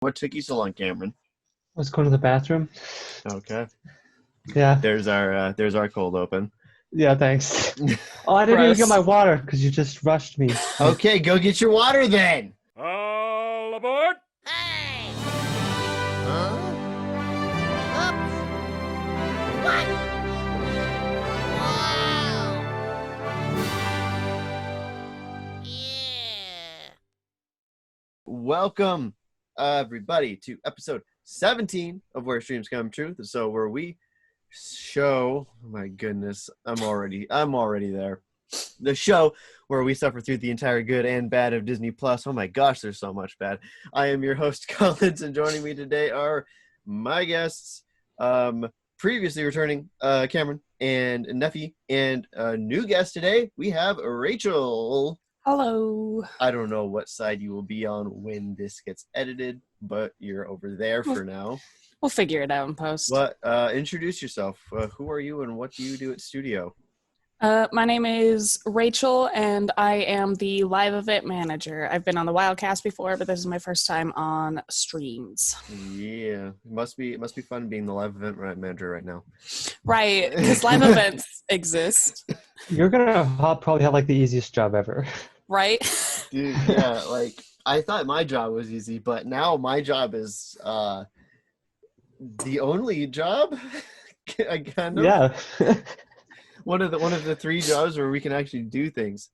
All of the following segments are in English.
What took you so long, Cameron? Let's go to the bathroom. Okay. Yeah. There's our cold open. Yeah, thanks. Oh, I didn't even get my water because you just rushed me. Okay, go get your water then. All aboard! Hey! Huh? Oops! What? Wow! Yeah! Welcome, everybody, to episode 17 of Where Streams Come True. So where we show, oh my goodness, I'm already there. The show where we suffer through the entire good and bad of Disney Plus. Oh my gosh, there's so much bad. I am your host, Collins, and joining me today are my guests, previously returning Cameron and Neffy, and a new guest today, we have Rachel. Hello. I don't know what side you will be on when this gets edited, but you're over there for now. We'll figure it out in post. But introduce yourself. Who are you and what do you do at studio? My name is Rachel, and I am the live event manager. I've been on the Wildcast before, but this is my first time on streams. Yeah, it must be fun being the live event manager right now. Right, because live events exist. You're gonna probably have like the easiest job ever. Right? Dude, yeah, like I thought my job was easy, but now my job is the only job. I kind of. Yeah. one of the three jobs where we can actually do things.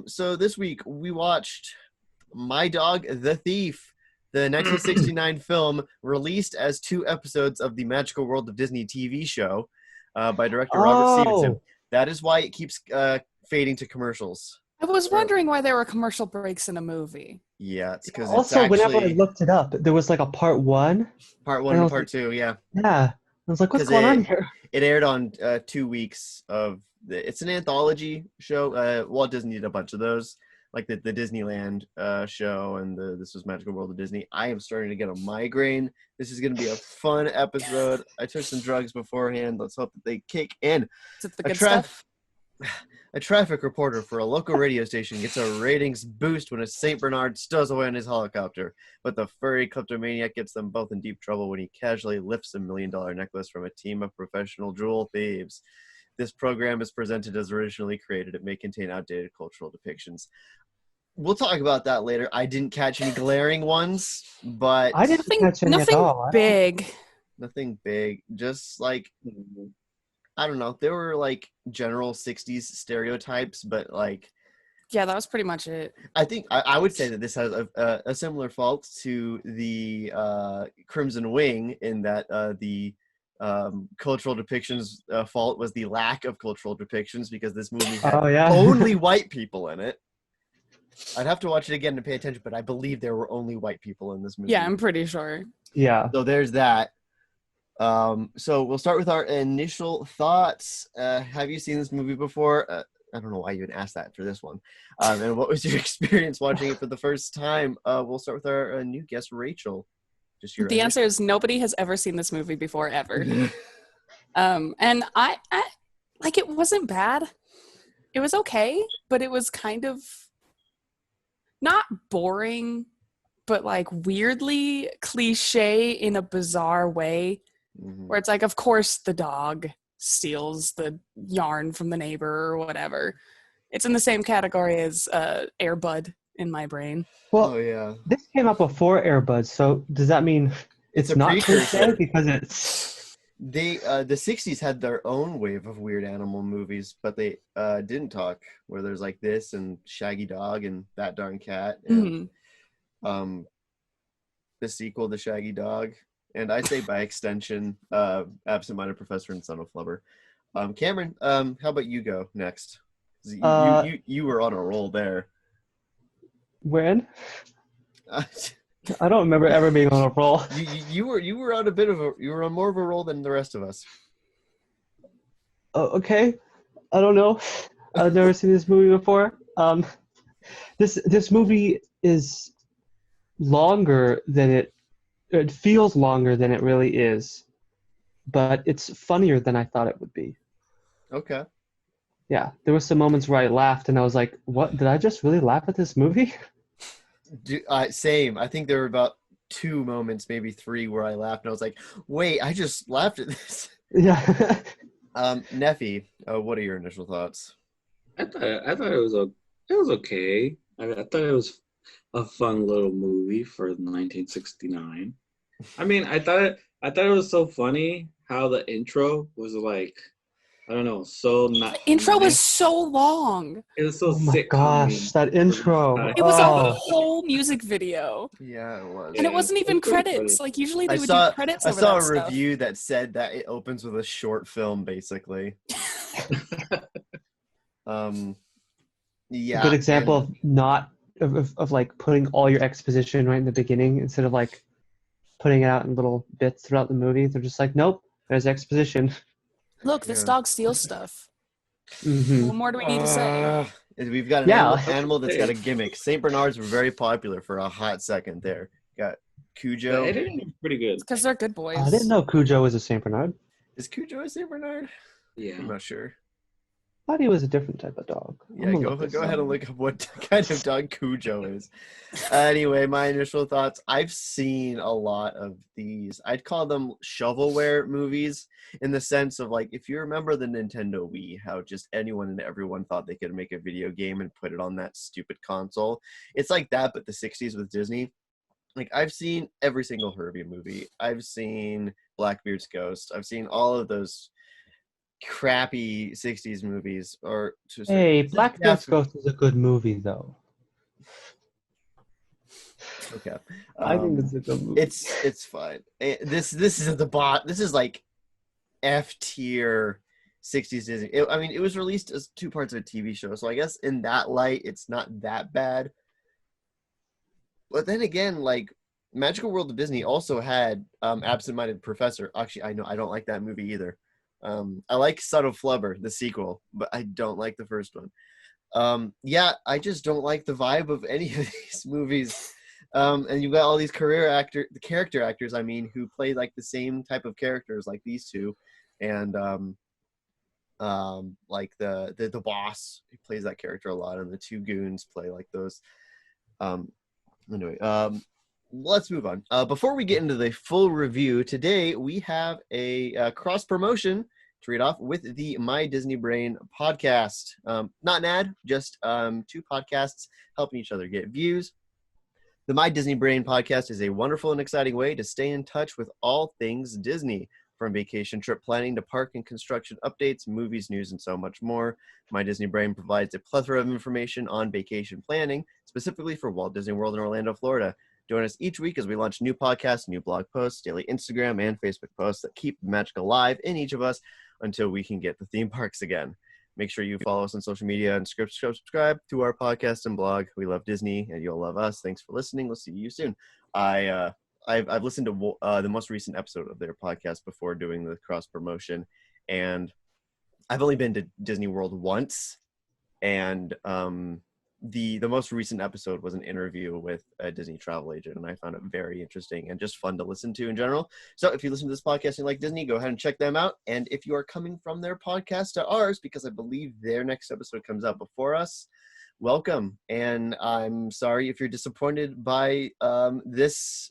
So this week we watched My Dog the Thief, the 1969 film released as 2 episodes of the Magical World of Disney TV show by director Robert Stevenson. That is why it keeps fading to commercials. I was wondering why there were commercial breaks in a movie. Yeah, it's because Also, it's actually whenever I looked it up, there was like a part 1. part 1 and part 2. Yeah. Yeah. I was like, what's going on here? It aired on 2 weeks of it's an anthology show. Walt Disney did a bunch of those, like the Disneyland show and This Was Magical World of Disney. I am starting to get a migraine. This is going to be a fun episode. I took some drugs beforehand. Let's hope that they kick in. Is it the good stuff? A traffic reporter for a local radio station gets a ratings boost when a St. Bernard stows away in his helicopter. But the furry kleptomaniac gets them both in deep trouble when he casually lifts a $1 million necklace from a team of professional jewel thieves. This program is presented as originally created. It may contain outdated cultural depictions. We'll talk about that later. I didn't catch any glaring ones, but I didn't catch any at all. Big. Nothing big. Just like, I don't know. There were like general 60s stereotypes, but like, Yeah, that was pretty much it. I think I would say that this has a similar fault to the Crimson Wing in that the cultural depictions fault was the lack of cultural depictions because this movie had only white people in it. I'd have to watch it again to pay attention, but I believe there were only white people in this movie. Yeah, I'm pretty sure. Yeah. So there's that. So we'll start with our initial thoughts. Have you seen this movie before? I don't know why you even asked that for this one. And what was your experience watching it for the first time? We'll start with our new guest, Rachel. Just your The answer is nobody has ever seen this movie before, ever. And I like, it wasn't bad. It was okay, but it was kind of not boring, but like weirdly cliche in a bizarre way. Where it's like, of course the dog steals the yarn from the neighbor or whatever. It's in the same category as Air Bud in my brain. Well, Oh yeah. this came up before Air Bud, so does that mean It's it's a not precursor. cliche because it's... They the 60s had their own wave of weird animal movies, but they didn't talk, where there's like this and Shaggy Dog and That Darn Cat and the sequel to Shaggy Dog. And I say by extension, Absent-Minded Professor and Son of Flubber. Cameron, how about you go next? You were on a roll there. When? I don't remember ever being on a roll. You were on you were on more of a roll than the rest of us. Oh, okay. I don't know. I've never seen this movie before. This movie is longer than it feels longer than it really is, but it's funnier than I thought it would be. Okay. Yeah, there were some moments where I laughed and I was like, what, did I just really laugh at this movie? Same. I think there were about 2 moments, maybe 3, where I laughed and I was like, "Wait, I just laughed at this." Yeah. Neffy, what are your initial thoughts? I thought it was okay. I thought it was a fun little movie for 1969. I mean, I thought it was so funny how the intro was like, I don't know, so not The intro was nice. so long. It was so Oh my sitcom-y gosh, that for the intro. time. It was a Oh. whole music video. Yeah, it was. And it wasn't even It's pretty credits. funny. Like usually they I would saw do credits I over saw that a stuff. review that said that it opens with a short film, basically. Yeah, A good example and- of not of like putting all your exposition right in the beginning instead of like putting it out in little bits throughout the movie. They're just like, nope, there's exposition. Look, this Yeah. dog steals stuff. Hmm. What more do we need to say? We've got an Yeah. animal that's got a gimmick. Saint Bernards were very popular for a hot second there. Got The Cujo. editing was pretty good. Because they're good boys. I didn't know Cujo was a Saint Bernard. Is Cujo a Saint Bernard? Yeah. I'm not sure. I thought he was a different type of dog. Yeah, I'm gonna go look this ahead up. and look up what kind of dog Cujo is. Anyway, my initial thoughts. I've seen a lot of these. I'd call them shovelware movies in the sense of like, if you remember the Nintendo Wii, how just anyone and everyone thought they could make a video game and put it on that stupid console. It's like that, but the 60s with Disney. Like, I've seen every single Herbie movie. I've seen Blackbeard's Ghost. I've seen all of those crappy 60s movies. Or to a certain- Hey, Blackbeard's Ghost is a good movie, though. Okay. I think it's a good movie. It's fine. This is the bot. This is like F tier 60s Disney. I mean, it was released as 2 parts of a TV show, so I guess in that light, it's not that bad. But then again, like Magical World of Disney also had Absent-Minded Professor. Actually, I know I don't like that movie either. I like Subtle Flubber, the sequel, but I don't like the first one. Yeah, I just don't like the vibe of any of these movies. And you've got all these the character actors, I mean, who play like the same type of characters like these two. And like the boss, he plays that character a lot, and the 2 goons play like those. Anyway, let's move on. Before we get into the full review, today we have a cross promotion to read off with the My Disney Brain podcast. Not an ad, just 2 podcasts helping each other get views. The My Disney Brain podcast is a wonderful and exciting way to stay in touch with all things Disney, from vacation trip planning to park and construction updates, movies, news, and so much more. My Disney Brain provides a plethora of information on vacation planning, specifically for Walt Disney World in Orlando, Florida. Join us each week as we launch new podcasts, new blog posts, daily Instagram and Facebook posts that keep the magic alive in each of us until we can get the theme parks again. Make sure you follow us on social media and subscribe to our podcast and blog. We love Disney, and you'll love us. Thanks for listening. We'll see you soon. I've listened to the most recent episode of their podcast before doing the cross promotion, and I've only been to Disney World once, and the most recent episode was an interview with a Disney travel agent, and I found it very interesting and just fun to listen to in general. So if you listen to this podcast and you like Disney, go ahead and check them out. And if you are coming from their podcast to ours, because I believe their next episode comes out before us, welcome. And I'm sorry if you're disappointed by this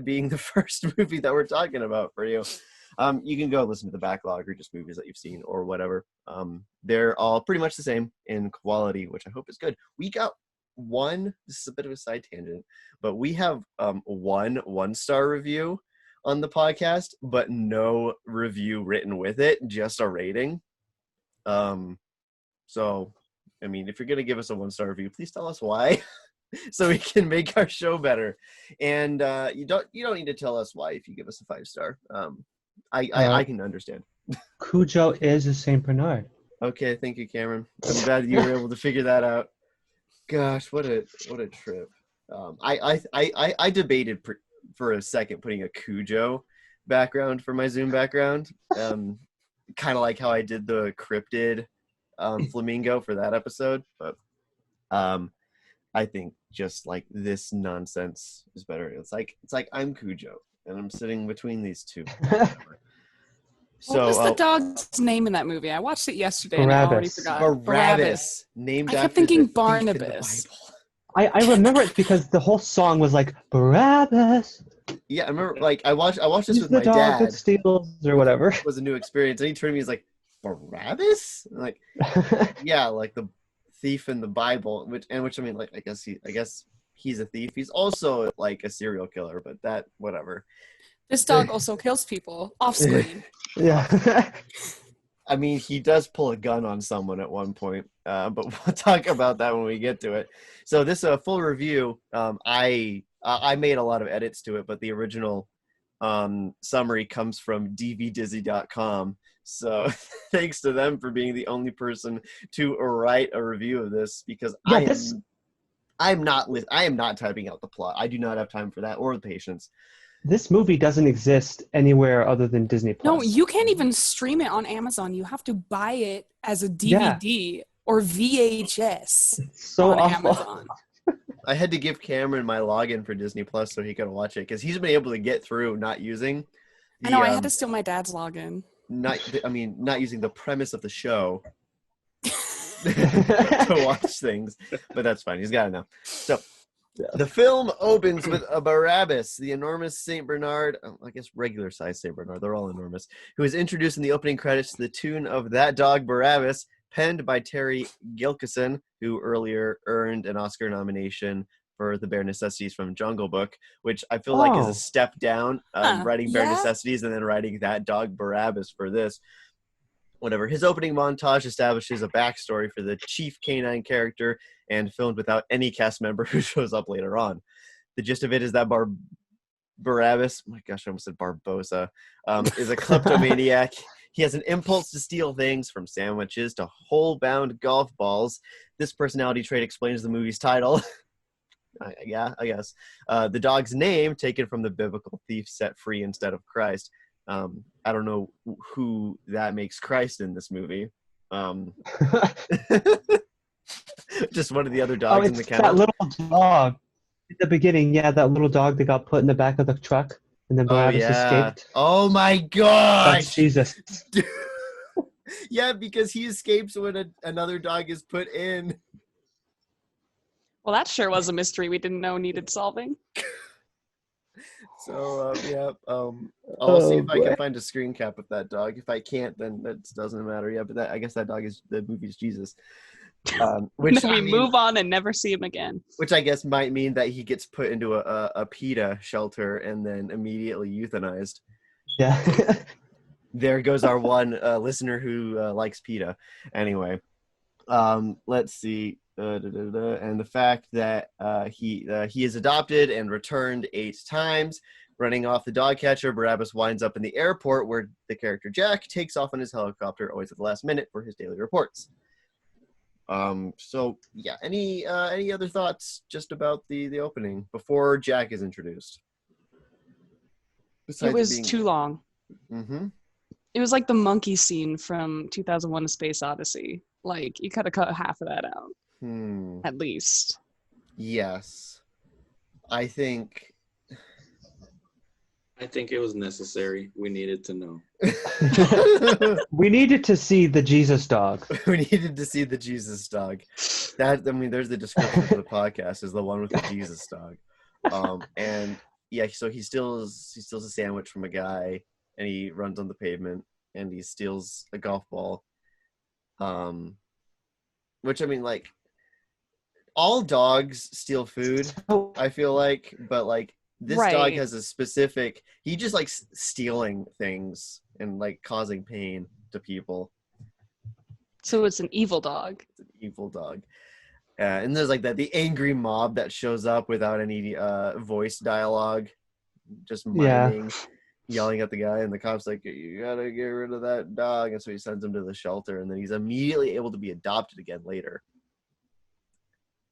being the first movie that we're talking about for you. You can go listen to the backlog or just movies that you've seen or whatever. They're all pretty much the same in quality, which I hope is good. We got this is a bit of a side tangent, but we have one-star review on the podcast, but no review written with it, just a rating. So, I mean, if you're going to give us a 1-star review, please tell us why. So we can make our show better. And you don't need to tell us why if you give us a 5-star. I can understand. Cujo is a Saint Bernard. Okay, thank you, Cameron. I'm glad you were able to figure that out. Gosh, what a trip. I debated for a second putting a Cujo background for my Zoom background. Kind of like how I did the cryptid flamingo for that episode, but I think just like this nonsense is better. It's like I'm Cujo and I'm sitting between these two. What was the dog's name in that movie? I watched it yesterday and I already Barabbas. forgot. Barabbas, named I kept after thinking the thief in the Barnabas. Bible. I remember it because the whole song was like, Barabbas, Yeah, I remember. Like I watched this He's with the my dog that dad. steals or whatever. It was a new experience, and he turned to me. He's like, Barabbas? I'm like, yeah, like the thief in the Bible. Which I mean, like, I guess he's a thief. He's also like a serial killer, but that whatever. This dog also kills people off screen. Yeah. I mean, he does pull a gun on someone at one point, but we'll talk about that when we get to it. So this full review, I made a lot of edits to it, but the original summary comes from dvdizzy.com. So thanks to them for being the only person to write a review of this, because Yeah, I am not typing out the plot. I do not have time for that or the patience. this movie doesn't exist anywhere other than Disney Plus. No, you can't even stream it on Amazon. You have to buy it as a Yeah. DVD or VHS So on awful. Amazon. I had to give Cameron my login for Disney Plus so he could watch it, because he's been able to get through not using I know, I had to steal my dad's login. not using the premise of the show to watch things, but that's fine. He's got it now. So the film opens with a Barabbas, the enormous Saint Bernard, I guess regular size Saint Bernard, they're all enormous, who is introduced in the opening credits to the tune of That Dog Barabbas, penned by Terry Gilkyson, who earlier earned an Oscar nomination for The Bare Necessities from Jungle Book, which I feel like is Oh. a step down, writing Bare Yeah. Necessities and then writing That Dog Barabbas for this. Whatever. His opening montage establishes a backstory for the chief canine character and filmed without any cast member who shows up later on. The gist of it is that Barabbas, oh my gosh, I almost said Barbosa, is a kleptomaniac. He has an impulse to steal things from sandwiches to hole-bound golf balls. This personality trait explains the movie's title. Yeah, I guess. The dog's name, taken from the biblical thief set free instead of Christ. I don't know who that makes Christ in this movie. Just one of the other dogs in the it's kennel. that little dog at the beginning. Yeah, that little dog that got put in the back of the truck, and then Oh Barabbas yeah. escaped. Oh my That's gosh. Jesus. Yeah, because he escapes when another dog is put in. Well, that sure was a mystery we didn't know needed solving. So yeah, I'll see if I boy. can find a screen cap of that dog. If I can't, then that doesn't matter. Yeah, but I guess that dog is the movie's Jesus. Which Then we move on and never see him again. Which I guess might mean that he gets put into a PETA shelter and then immediately euthanized. Yeah. There goes our one listener who likes PETA. Anyway, let's see. And the fact that he is adopted and returned 8 times. Running off the dog catcher, Barabbas winds up in the airport where the character Jack takes off on his helicopter, always at the last minute, for his daily reports. So yeah, any other thoughts just about the opening before Jack is introduced? It was too long. Mm-hmm. It was like the monkey scene from 2001: A Space Odyssey. Like, you could have cut half of that out, at least. Yes, I think it was necessary. We needed to know. We needed to see the Jesus dog. we needed to see the Jesus dog. There's the description for the podcast is the one with the Jesus dog. And yeah, so he steals a sandwich from a guy, and he runs on the pavement, and he steals a golf ball. Which I mean, like, all dogs steal food, I feel like, but like this dog Right. has a specific. He just likes stealing things and like causing pain to people. So it's an evil dog. It's an evil dog. And there's like the angry mob that shows up without any voice dialogue, just miming, yelling at the guy, and the cop's like, "You gotta get rid of that dog," and so he sends him to the shelter, and then he's immediately able to be adopted again later.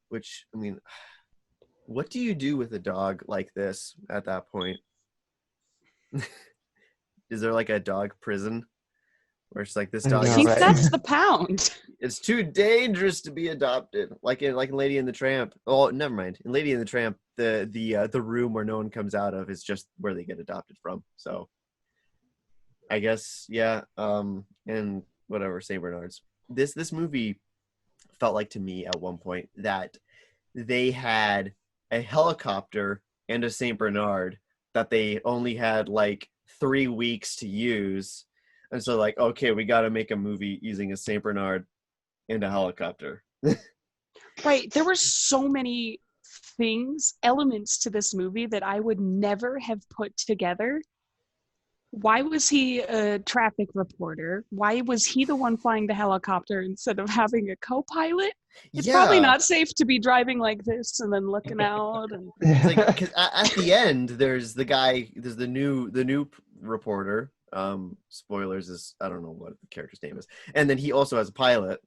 Which, I mean, what do you do with a dog like this at that point? Is there like a dog prison where it's like this dog? No, I think right. that's the pound. It's too dangerous to be adopted, like in Lady and the Tramp. Oh, never mind. In Lady and the Tramp, the room where no one comes out of is just where they get adopted from. So, I guess yeah. And whatever, Saint Bernards. This movie felt like to me at one point that they had a helicopter and a Saint Bernard that they only had like 3 weeks to use, and so like, okay, we got to make a movie using a Saint Bernard and a helicopter. Right. There were so many elements to this movie that I would never have put together. Why was he a traffic reporter? Why was he the one flying the helicopter instead of having a co-pilot? It's probably not safe to be driving like this and then looking out. And It's like, 'cause at the end, there's the new reporter. Spoilers is, I don't know what the character's name is, and then he also has a pilot.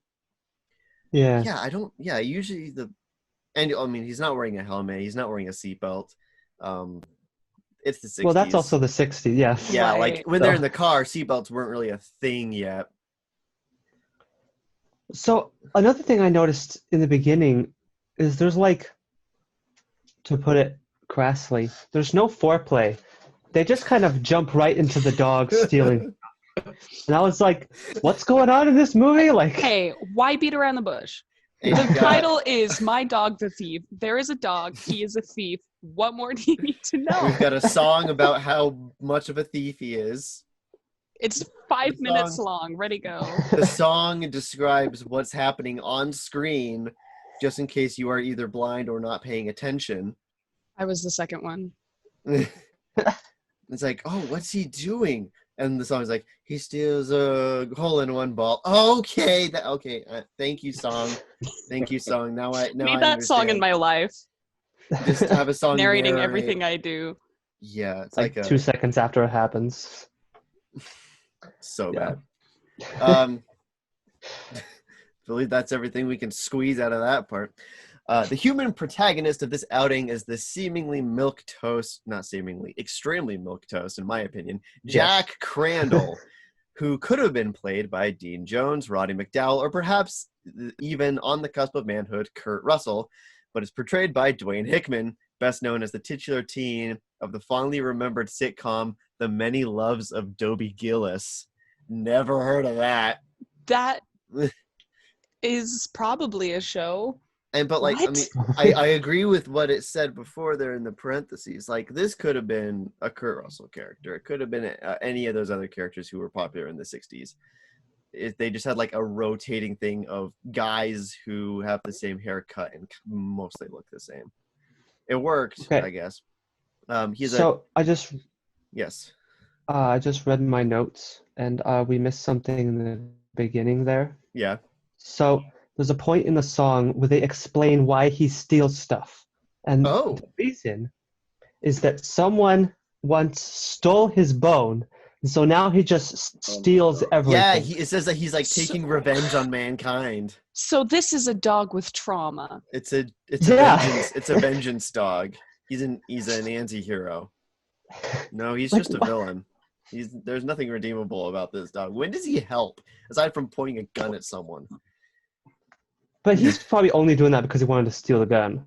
Yeah. Usually I mean, he's not wearing a helmet. He's not wearing a seatbelt. It's the 60s. Well, that's also the 60s, yes. Yeah, Right. like when they're in the car, seatbelts weren't really a thing yet. So another thing I noticed in the beginning is there's like, to put it crassly, there's no foreplay. They just kind of jump right into the dog stealing. And I was like, what's going on in this movie? Like, hey, why beat around the bush? And The you got- title is My Dog the Thief. There is a dog. He is a thief. What more do you need to know? We've got a song about how much of a thief he is. It's 5 The minutes song- long. Ready, go. The song describes what's happening on screen, just in case you are either blind or not paying attention. I was the second one. It's like, oh, what's he doing? And the song's like, he steals a hole-in-one ball. Okay, thank you, song. Thank you, song. Now I Need that song in understand. my life. Just have a song Narrating narrate. everything I do. Yeah, it's like like 2 seconds after it happens. so Yeah. bad. I believe that's everything we can squeeze out of that part. The human protagonist of this outing is the extremely milquetoast, in my opinion, Jack Crandall, who could have been played by Dean Jones, Roddy McDowall, or perhaps even on the cusp of manhood, Kurt Russell, but is portrayed by Dwayne Hickman, best known as the titular teen of the fondly remembered sitcom The Many Loves of Dobie Gillis. Never heard of that. That is probably a show. But like, What? I mean, I agree with what it said before there in the parentheses. Like, this could have been a Kurt Russell character. It could have been any of those other characters who were popular in the 60s. They just had like a rotating thing of guys who have the same haircut and mostly look the same. It worked, Okay. I guess. Yes. I just read my notes, and we missed something in the beginning there. Yeah. So there's a point in the song where they explain why he steals stuff. And Oh. the reason is that someone once stole his bone, and so now he just steals everything. Yeah, it says that he's like taking revenge on mankind. So this is a dog with trauma. It's a Yeah. vengeance. It's a vengeance dog. He's an anti-hero. No, he's Like, just a villain. There's nothing redeemable about this dog. When does he help aside from pointing a gun at someone? But he's probably only doing that because he wanted to steal the gun.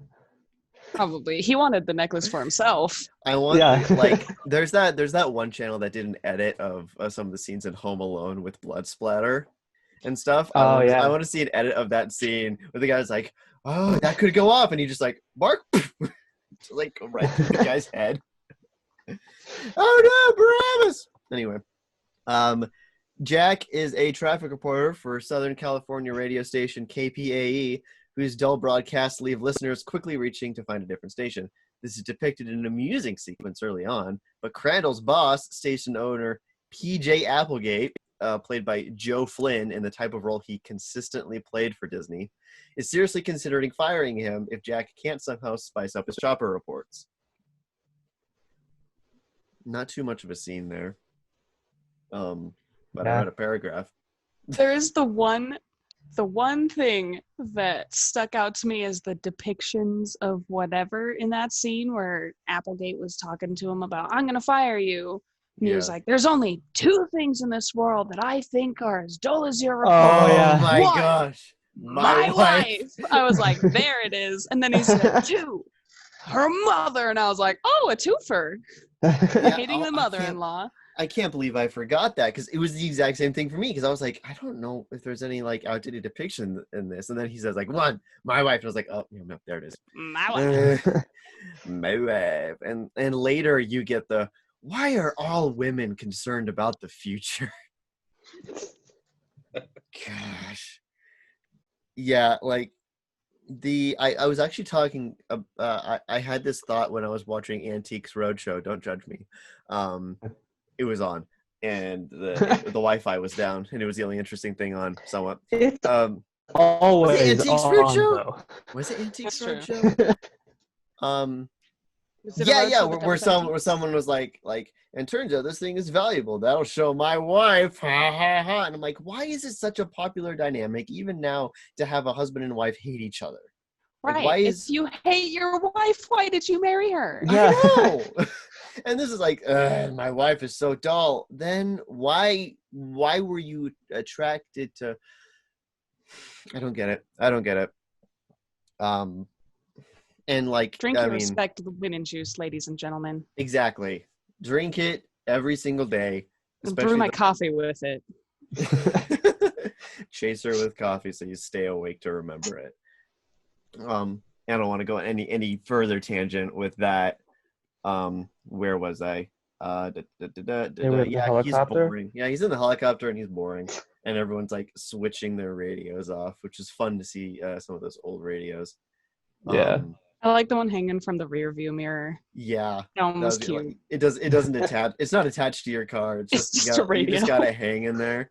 Probably. He wanted the necklace for himself. I want Yeah. like there's that one channel that did an edit of some of the scenes in Home Alone with blood splatter and stuff. Yeah. I want to see an edit of that scene where the guy's like, "Oh, that could go off," and he just like bark, like go right through the guy's head. Oh no, Barabbas! Anyway, Jack is a traffic reporter for Southern California radio station KPAE, whose dull broadcasts leave listeners quickly reaching to find a different station. This is depicted in an amusing sequence early on, but Crandall's boss, station owner PJ Applegate, played by Joe Flynn in the type of role he consistently played for Disney, is seriously considering firing him if Jack can't somehow spice up his chopper reports. Not too much of a scene there. But I Yeah. read a paragraph. There is the one thing that stuck out to me as the depictions of whatever in that scene where Applegate was talking to him about, I'm going to fire you. And he was Yeah. like, there's only 2 things in this world that I think are as dull as your report. Oh, yeah. my One, gosh. My wife. I was like, there it is. And then he said, 2, her mother. And I was like, oh, a twofer. Yeah, Hating oh, the I mother-in-law. I can't believe I forgot that because it was the exact same thing for me because I was like, I don't know if there's any like outdated depiction in this. And then he says like, one, my wife. And I was like, oh, no, there it is. My wife. My wife. And later you get the, why are all women concerned about the future? Gosh. Yeah, like I was actually talking I had this thought when I was watching Antiques Roadshow. Don't judge me. It was on and the Wi-Fi was down and it was the only interesting thing on somewhat. It's Was always it Antiques on, Roadshow? though. Was it Antiques That's true. Roadshow? Was it a Yeah, roadshow that where dealt with someone was like, and turns out this thing is valuable. That'll show my wife, ha ha ha. And I'm like, why is it such a popular dynamic even now to have a husband and wife hate each other? Like, Right. why If is you hate your wife, why did you marry her? Yeah. I know. And this is like, my wife is so dull. Then why were you attracted to? I don't get it. And like, Drink I your mean, respect the women juice, ladies and gentlemen. exactly. Drink it every single day. And brew my coffee with it. Chaser with coffee so you stay awake to remember it. I don't want to go any further tangent with that. Where was I? They were in the Yeah, he's helicopter? boring. Yeah, he's in the helicopter and he's boring. And everyone's like switching their radios off, which is fun to see some of those old radios. Yeah. I like the one hanging from the rear view mirror. Yeah. That one was That was- cute. It doesn't attach. It's not attached to your car. It's It's just, just a you just radio. gotta hang in there.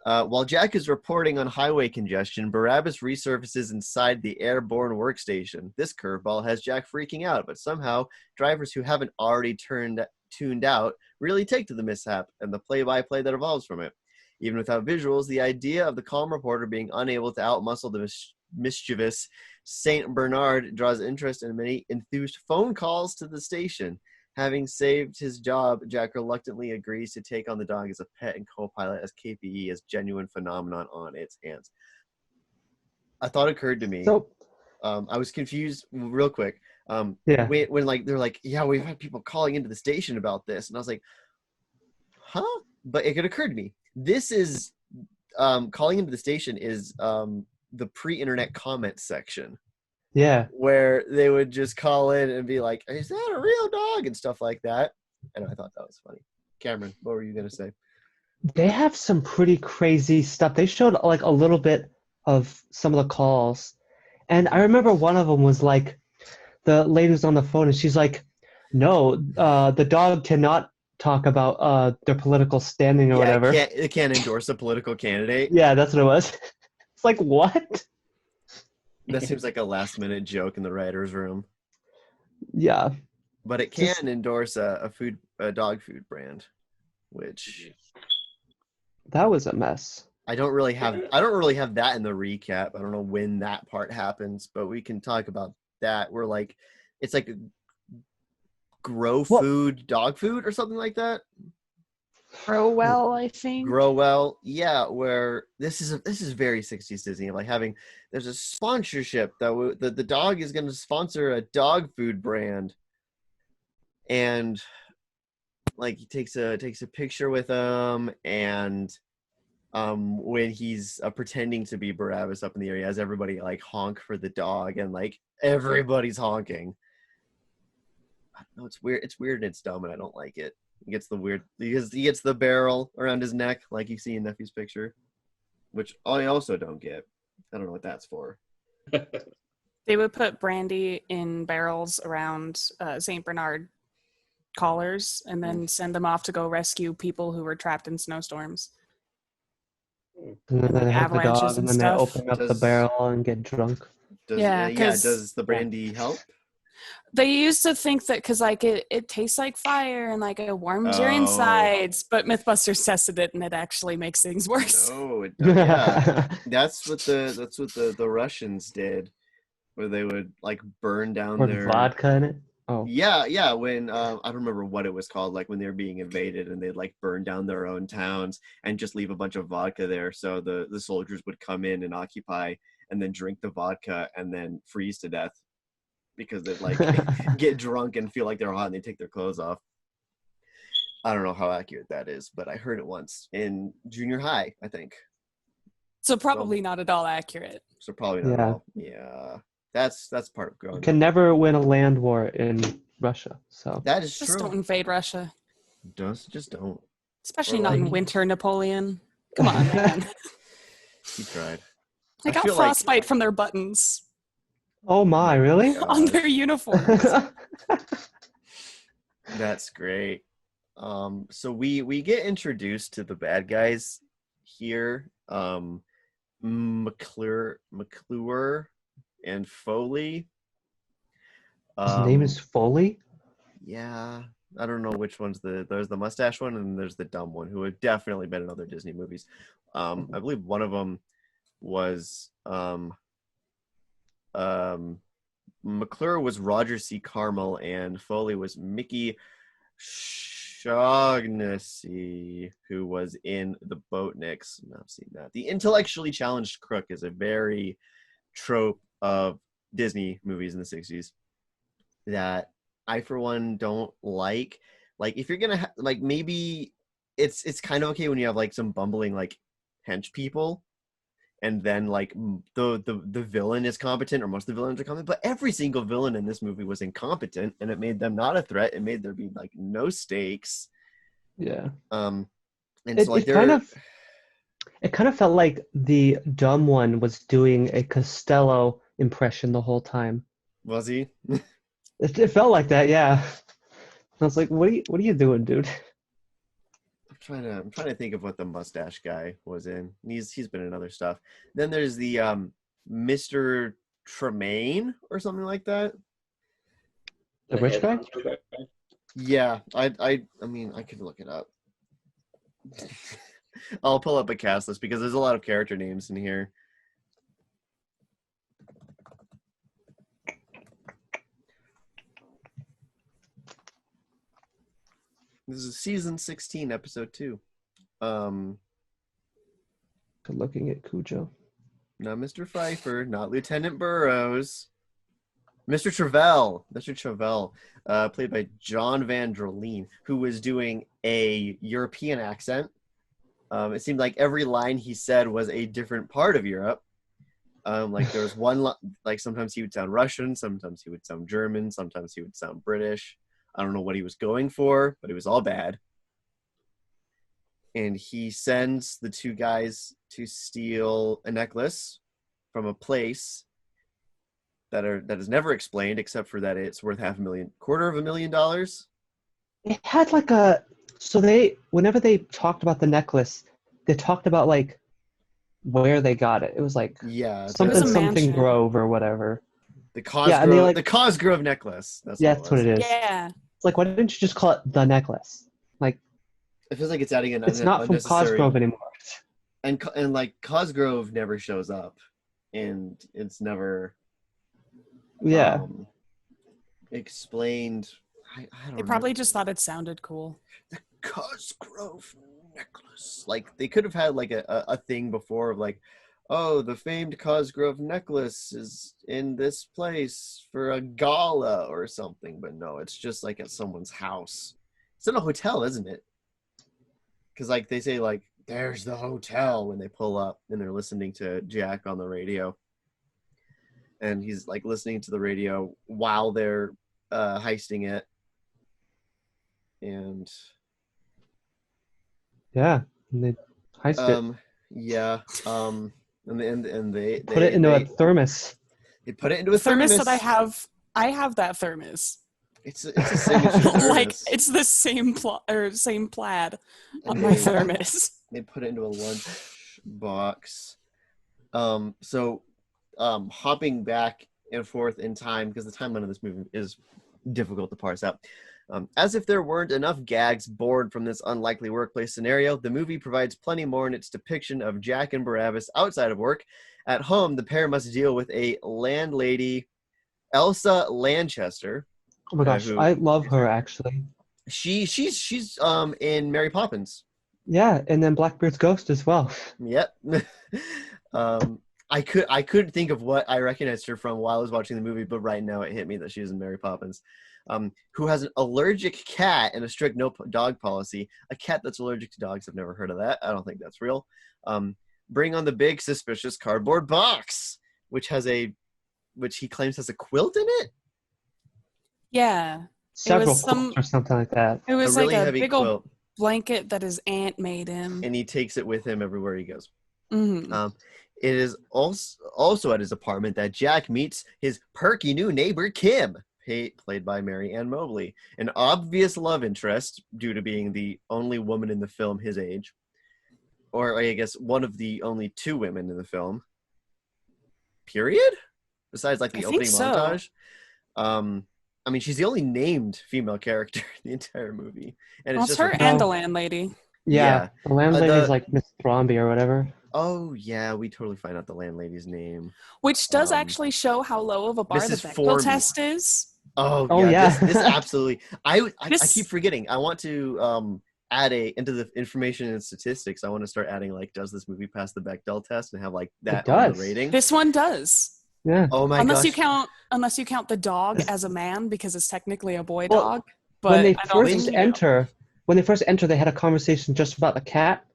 While Jack is reporting on highway congestion, Barabbas resurfaces inside the airborne workstation. This curveball has Jack freaking out, but somehow drivers who haven't already tuned out really take to the mishap and the play-by-play that evolves from it. Even without visuals, the idea of the calm reporter being unable to outmuscle the mischievous Saint Bernard draws interest in many enthused phone calls to the station. Having saved his job, Jack reluctantly agrees to take on the dog as a pet and co-pilot as KPE as genuine phenomenon on its hands. A thought occurred to me. So, I was confused real quick. yeah. When like they're like, yeah, we've had people calling into the station about this, and I was like, huh? But it occurred to me. This is calling into the station is the pre-internet comment section. Yeah. Where they would just call in and be like, is that a real dog? And stuff like that. And I thought that was funny. Cameron, what were you going to say? They have some pretty crazy stuff. They showed like a little bit of some of the calls. And I remember one of them was like, the lady was on the phone and she's like, no, the dog cannot talk about their political standing or whatever. It can't endorse a political candidate. Yeah, that's what it was. It's like, what? That seems like a last minute joke in the writer's room. Yeah. But it can endorse a dog food brand, which That was a mess. I don't really have that in the recap. I don't know when that part happens, but we can talk about that. We're like, it's like grow food, dog food or something like that. Grow well, I think. Grow well, yeah. Where this is very 60s Disney, like there's a sponsorship that the dog is going to sponsor a dog food brand, and like he takes a picture with him, and when he's pretending to be Barabbas up in the area, has everybody like honk for the dog, and like everybody's honking. I don't know, it's weird. It's weird and it's dumb, and I don't like it. He gets the barrel around his neck, like you see in Nephew's picture, which I also don't get. I don't know what that's for. They would put brandy in barrels around St. Bernard collars and then send them off to go rescue people who were trapped in snowstorms. And then they have the Avalanches dog, and and then they stuff. open up the barrel and get drunk. Does the brandy help? They used to think that because like it tastes like fire and like it warms your Oh. insides, but Mythbusters tested it and it actually makes things worse. No, it does. Yeah, that's what the Russians did, where they would like burn down Or their vodka in it. Oh. Yeah. When I don't remember what it was called, like when they were being invaded and they'd like burn down their own towns and just leave a bunch of vodka there, so the soldiers would come in and occupy and then drink the vodka and then freeze to death because they'd like get drunk and feel like they're hot and they take their clothes off. I don't know how accurate that is, but I heard it once in junior high, I think. So probably not at all accurate. So probably not at Yeah. all. Yeah. That's part of growing You can up. never win a land war in Russia. So That is Just true. don't invade Russia. Just don't. Especially Or not in like- winter, Napoleon. Come on, man. He tried. They I got feel like- frostbite from their buttons oh my, really? on their uniforms. That's great. So we get introduced to the bad guys here. McClure and Foley. His name is Foley. Yeah. I don't know which one's there's the mustache one and there's the dumb one who have definitely been in other Disney movies. I believe one of them was McClure was Roger C. Carmel and Foley was Mickey Shaughnessy, who was in The Boatniks. I've seen that. The intellectually challenged crook is a very trope of Disney movies in the 60s that I, for one, don't like. Like, if you're gonna like, maybe it's kind of okay when you have like some bumbling like hench people, and then like the villain is competent, or most of the villains are competent. But every single villain in this movie was incompetent, and it made them not a threat. It made there be like no stakes. Yeah. And It, so like it kind of felt like the dumb one was doing a Costello impression the whole time. was he? It felt like that, yeah. I was like, what are you doing, dude? I'm trying to think of what the mustache guy was in. He's been in other stuff. Then there's the Mr. Tremaine or something like that. The rich guy? Yeah, I mean I could look it up. I'll pull up a cast list because there's a lot of character names in here. This is season 16, episode 2. Looking at Cujo. Not Mr. Pfeiffer, not Lieutenant Burrows. Mr. Travell, played by John Van Droleen, who was doing a European accent. It seemed like every line he said was a different part of Europe. Like there was one, like sometimes he would sound Russian, sometimes he would sound German, sometimes he would sound British. I don't know what he was going for, but it was all bad. And he sends the two guys to steal a necklace from a place that is never explained, except for that it's worth $250,000. It had like whenever they talked about the necklace, they talked about like where they got it. It was like Yeah, a mansion. something Grove or whatever. the Cosgrove, Yeah, and they, like- the Cosgrove necklace. That's Yeah, that's what it is. Yeah. It's like, why didn't you just call it the necklace? Like, It feels like it's adding an it's not from unnecessary. Cosgrove anymore. And like Cosgrove never shows up, and it's never Yeah. explained. I don't They know. probably just thought it sounded cool. The Cosgrove necklace. Like they could have had like a thing before of like, oh, the famed Cosgrove necklace is in this place for a gala or something. But no, it's just like at someone's house. It's in a hotel, isn't it? Because like they say like, there's the hotel when they pull up and they're listening to Jack on the radio. And he's like listening to the radio while they're heisting it. And Yeah. And they heist it. yeah. And they Put it into a thermos. They put it into a Thermos thermos. that I have that thermos. It's a signature thermos. Like it's the same same plaid on my thermos. They put it into a lunch box. So hopping back and forth in time, because the timeline of this movie is difficult to parse out. As if there weren't enough gags born from this unlikely workplace scenario, the movie provides plenty more in its depiction of Jack and Barabbas outside of work. At home, the pair must deal with a landlady, Elsa Lanchester. Oh my gosh, who- I love her actually. She's in Mary Poppins. Yeah, and then Blackbeard's ghost as well. Yep. I couldn't think of what I recognized her from while I was watching the movie, but right now it hit me that she was in Mary Poppins. who has an allergic cat and a strict no dog policy. A cat that's allergic to dogs. I've never heard of that. I don't think that's real. Bring on the big suspicious cardboard box, which he claims has a quilt in it. Yeah. Several was quotes or something like that. It was A really like a heavy big quilt. old blanket that his aunt made him. And he takes it with him everywhere he goes. Mhm. It is also at his apartment that Jack meets his perky new neighbor, Kim, played by Mary Ann Mobley, an obvious love interest due to being the only woman in the film his age. Or I guess one of the only two women in the film. Period? Besides like the I think opening so. montage. I mean, she's the only named female character in the entire movie. And Well, it's it's just her and the landlady. Yeah, the landlady's the- like Miss Thromby or whatever. Oh yeah, we totally find out the landlady's name. Which does Um, actually show how low of a bar the Mrs. Bechdel Formby. test is. Oh, Oh, yeah, yeah. This absolutely. I This- keep forgetting. I want to add into the information and statistics. I want to start adding like, does this movie pass the Bechdel test and have like that on the does. rating? This one does. Yeah. Oh my unless gosh! you count the dog as a man because it's technically a boy Well, dog. But when they I don't first think enter, they had a conversation just about the cat,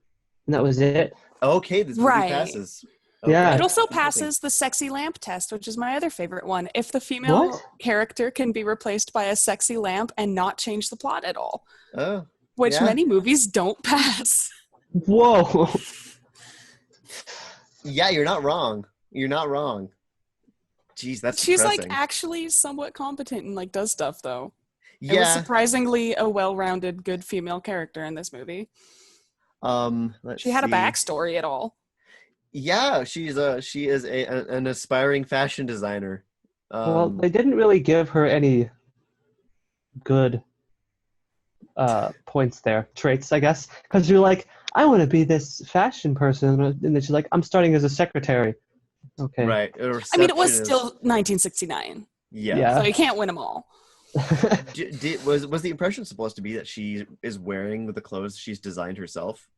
and that was it. Okay, this movie Right. passes. Yeah. It also Interesting. passes the sexy lamp test, which is my other favorite one. If the female What? character can be replaced by a sexy lamp and not change the plot at all, Oh, which Yeah. many movies don't pass. Whoa. yeah, you're not wrong. You're not wrong. Jeez, that's She's depressing. like actually somewhat competent and like does stuff though. It was Yeah. surprisingly a well-rounded, good female character in this movie. Let's She had a see. backstory at all. Yeah, she is an aspiring fashion designer. Well, they didn't really give her any good points there, traits, I guess, because you're like, I want to be this fashion person, and then she's like, I'm starting as a secretary. Okay. right. I mean, it was Receptionist. still 1969, Yeah. so you can't win them all. Was the impression supposed to be that she is wearing the clothes she's designed herself?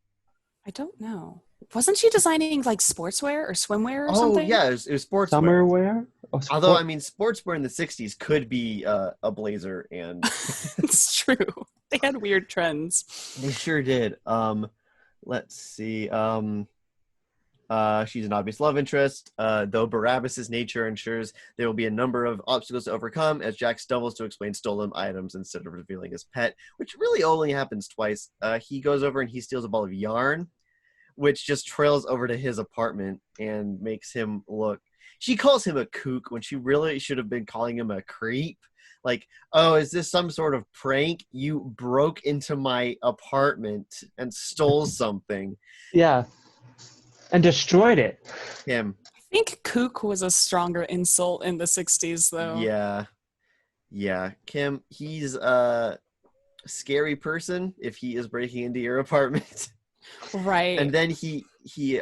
I don't know. Wasn't she designing like sportswear or swimwear or Oh something? yeah, it was sportswear. Summer wear? Oh, Although I mean, sportswear in the '60s could be a blazer, and It's true. They had weird trends. they sure did. Let's see. She's an obvious love interest, though Barabbas's nature ensures there will be a number of obstacles to overcome as Jack stumbles to explain stolen items instead of revealing his pet, which really only happens twice. He goes over and he steals a ball of yarn, which just trails over to his apartment and makes him look. She calls him a kook when she really should have been calling him a creep. Like, oh, is this some sort of prank? You broke into my apartment and stole something. yeah. And destroyed it. Him. I think kook was a stronger insult in the 60s, though. Yeah. Kim, he's a scary person if he is breaking into your apartment. Right. And then he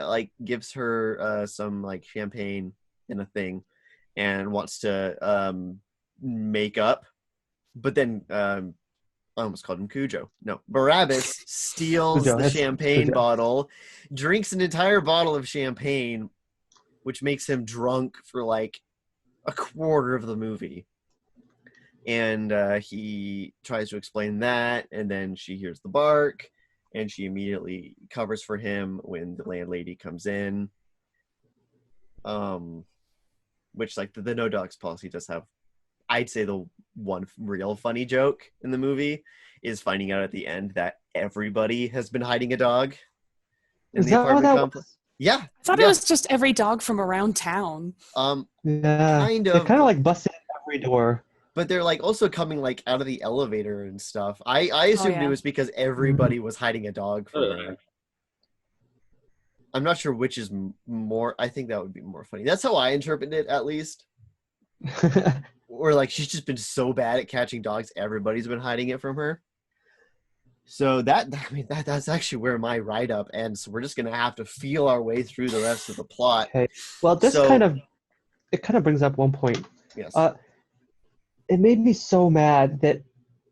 like gives her some like champagne and a thing and wants to make up. But then I almost called him Cujo. No, Barabbas steals Cujo, the that's champagne Cujo. bottle, drinks an entire bottle of champagne, which makes him drunk for like a quarter of the movie. And he tries to explain that, and then she hears the bark, and she immediately covers for him when the landlady comes in. Which, like, the no dogs policy does have, I'd say the one real funny joke in the movie is finding out at the end that everybody has been hiding a dog in Is the that what apartment that complex. was? Yeah. I thought yeah. it was just every dog from around town. Yeah. Kind They of. kind of like busted every door. But they're like also coming like out of the elevator and stuff. I assumed yeah. it was because everybody was hiding a dog from her. I'm not sure which is more. I think that would be more funny. That's how I interpret it, at least. Or like she's just been so bad at catching dogs, everybody's been hiding it from her. So that's actually where my write up ends. So we're just gonna have to feel our way through the rest of the plot. Okay. Well, this So- kind of brings up one point. Yes. It made me so mad that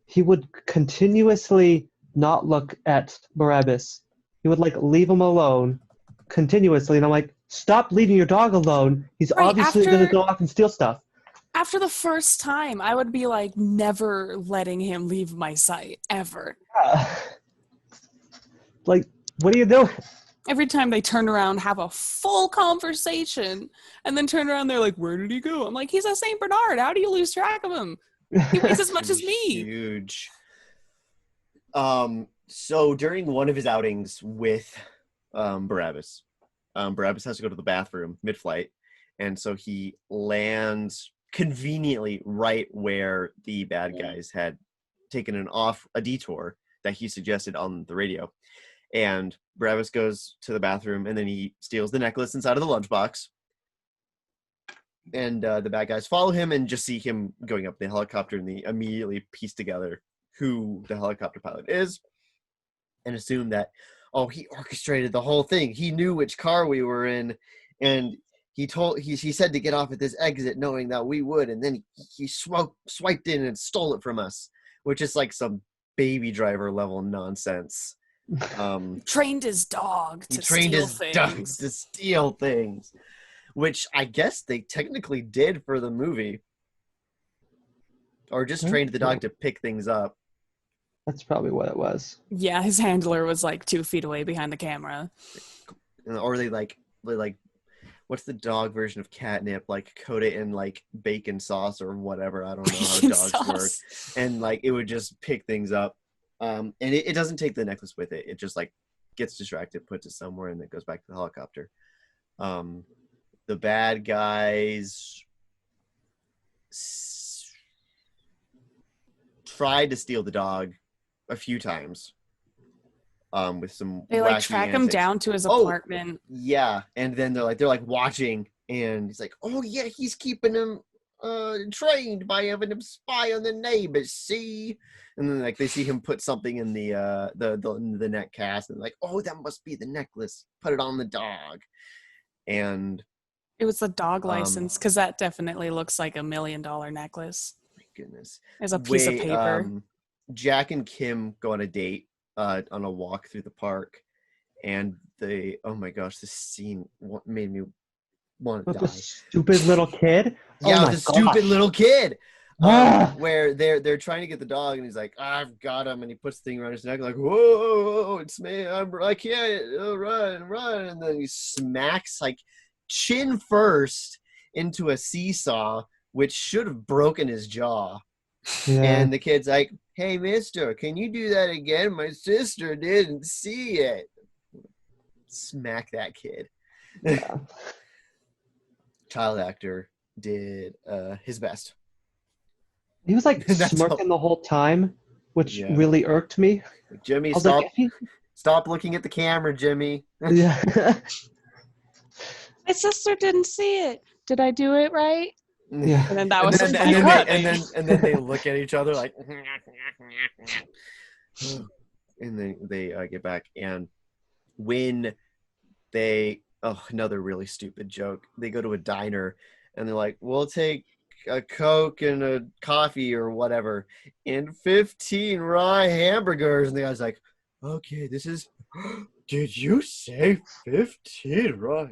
he would continuously not look at Barabbas. He would like leave him alone continuously, and I'm like, stop leaving your dog alone. He's Right, obviously after- going to go off and steal stuff. After the first time, I would be like never letting him leave my sight ever. Like, what are you doing? Every time they turn around, have a full conversation, and then turn around, they're like, "Where did he go?" I'm like, "He's a Saint Bernard. How do you lose track of him? He weighs as much as me." Huge. So during one of his outings with Barabbas, Barabbas has to go to the bathroom mid-flight, and so he lands conveniently right where the bad guys had taken a detour that he suggested on the radio. And Barabbas goes to the bathroom, and then he steals the necklace inside of the lunchbox. And the bad guys follow him and just see him going up the helicopter, and they immediately piece together who the helicopter pilot is and assume that, oh, he orchestrated the whole thing. He knew which car we were in, and he said to get off at this exit knowing that we would, and then he swiped in and stole it from us, which is like some Baby Driver level nonsense. Trained his dog to steal things, which I guess they technically did for the movie, or just trained the dog to pick things up. That's probably what it was. Yeah, his handler was like 2 feet away behind the camera. Or they like what's the dog version of catnip? Like coat it in like bacon sauce or whatever. I don't know how dogs work. And like it would just pick things up. And it doesn't take the necklace with it. It just like gets distracted, puts it somewhere, and then goes back to the helicopter. The bad guys tried to steal the dog a few times. With some they like track him down to his apartment. Yeah, and then they're like watching, and he's like, "Oh yeah, he's keeping him trained by having him spy on the neighbors." See, and then like they see him put something in the neck cast, and like, "Oh, that must be the necklace. Put it on the dog." And it was the dog license, because that definitely looks like $1 million necklace. My goodness, there's a piece of paper. Jack and Kim go on a date. On a walk through the park, and oh my gosh, this scene made me want to die. The stupid little kid? Yeah, the stupid little kid. Where they're trying to get the dog, and he's like, "I've got him," and he puts the thing around his neck, like, "Whoa, it's me! I can't run!" And then he smacks like chin first into a seesaw, which should have broken his jaw. Yeah. And the kid's like, "Hey, mister, can you do that again? My sister didn't see it." Smack that kid. Yeah. Child actor did his best. He was like smirking the whole time, which really irked me. Jimmy, stop looking at the camera, Jimmy. Yeah. My sister didn't see it. Did I do it right? Yeah, and then that was and then they look at each other like, and then they get back, and when they another really stupid joke, they go to a diner and they're like, "We'll take a Coke and a coffee or whatever and 15 raw hamburgers," and the guy's like, "Okay, this is." Did you say 15 raw?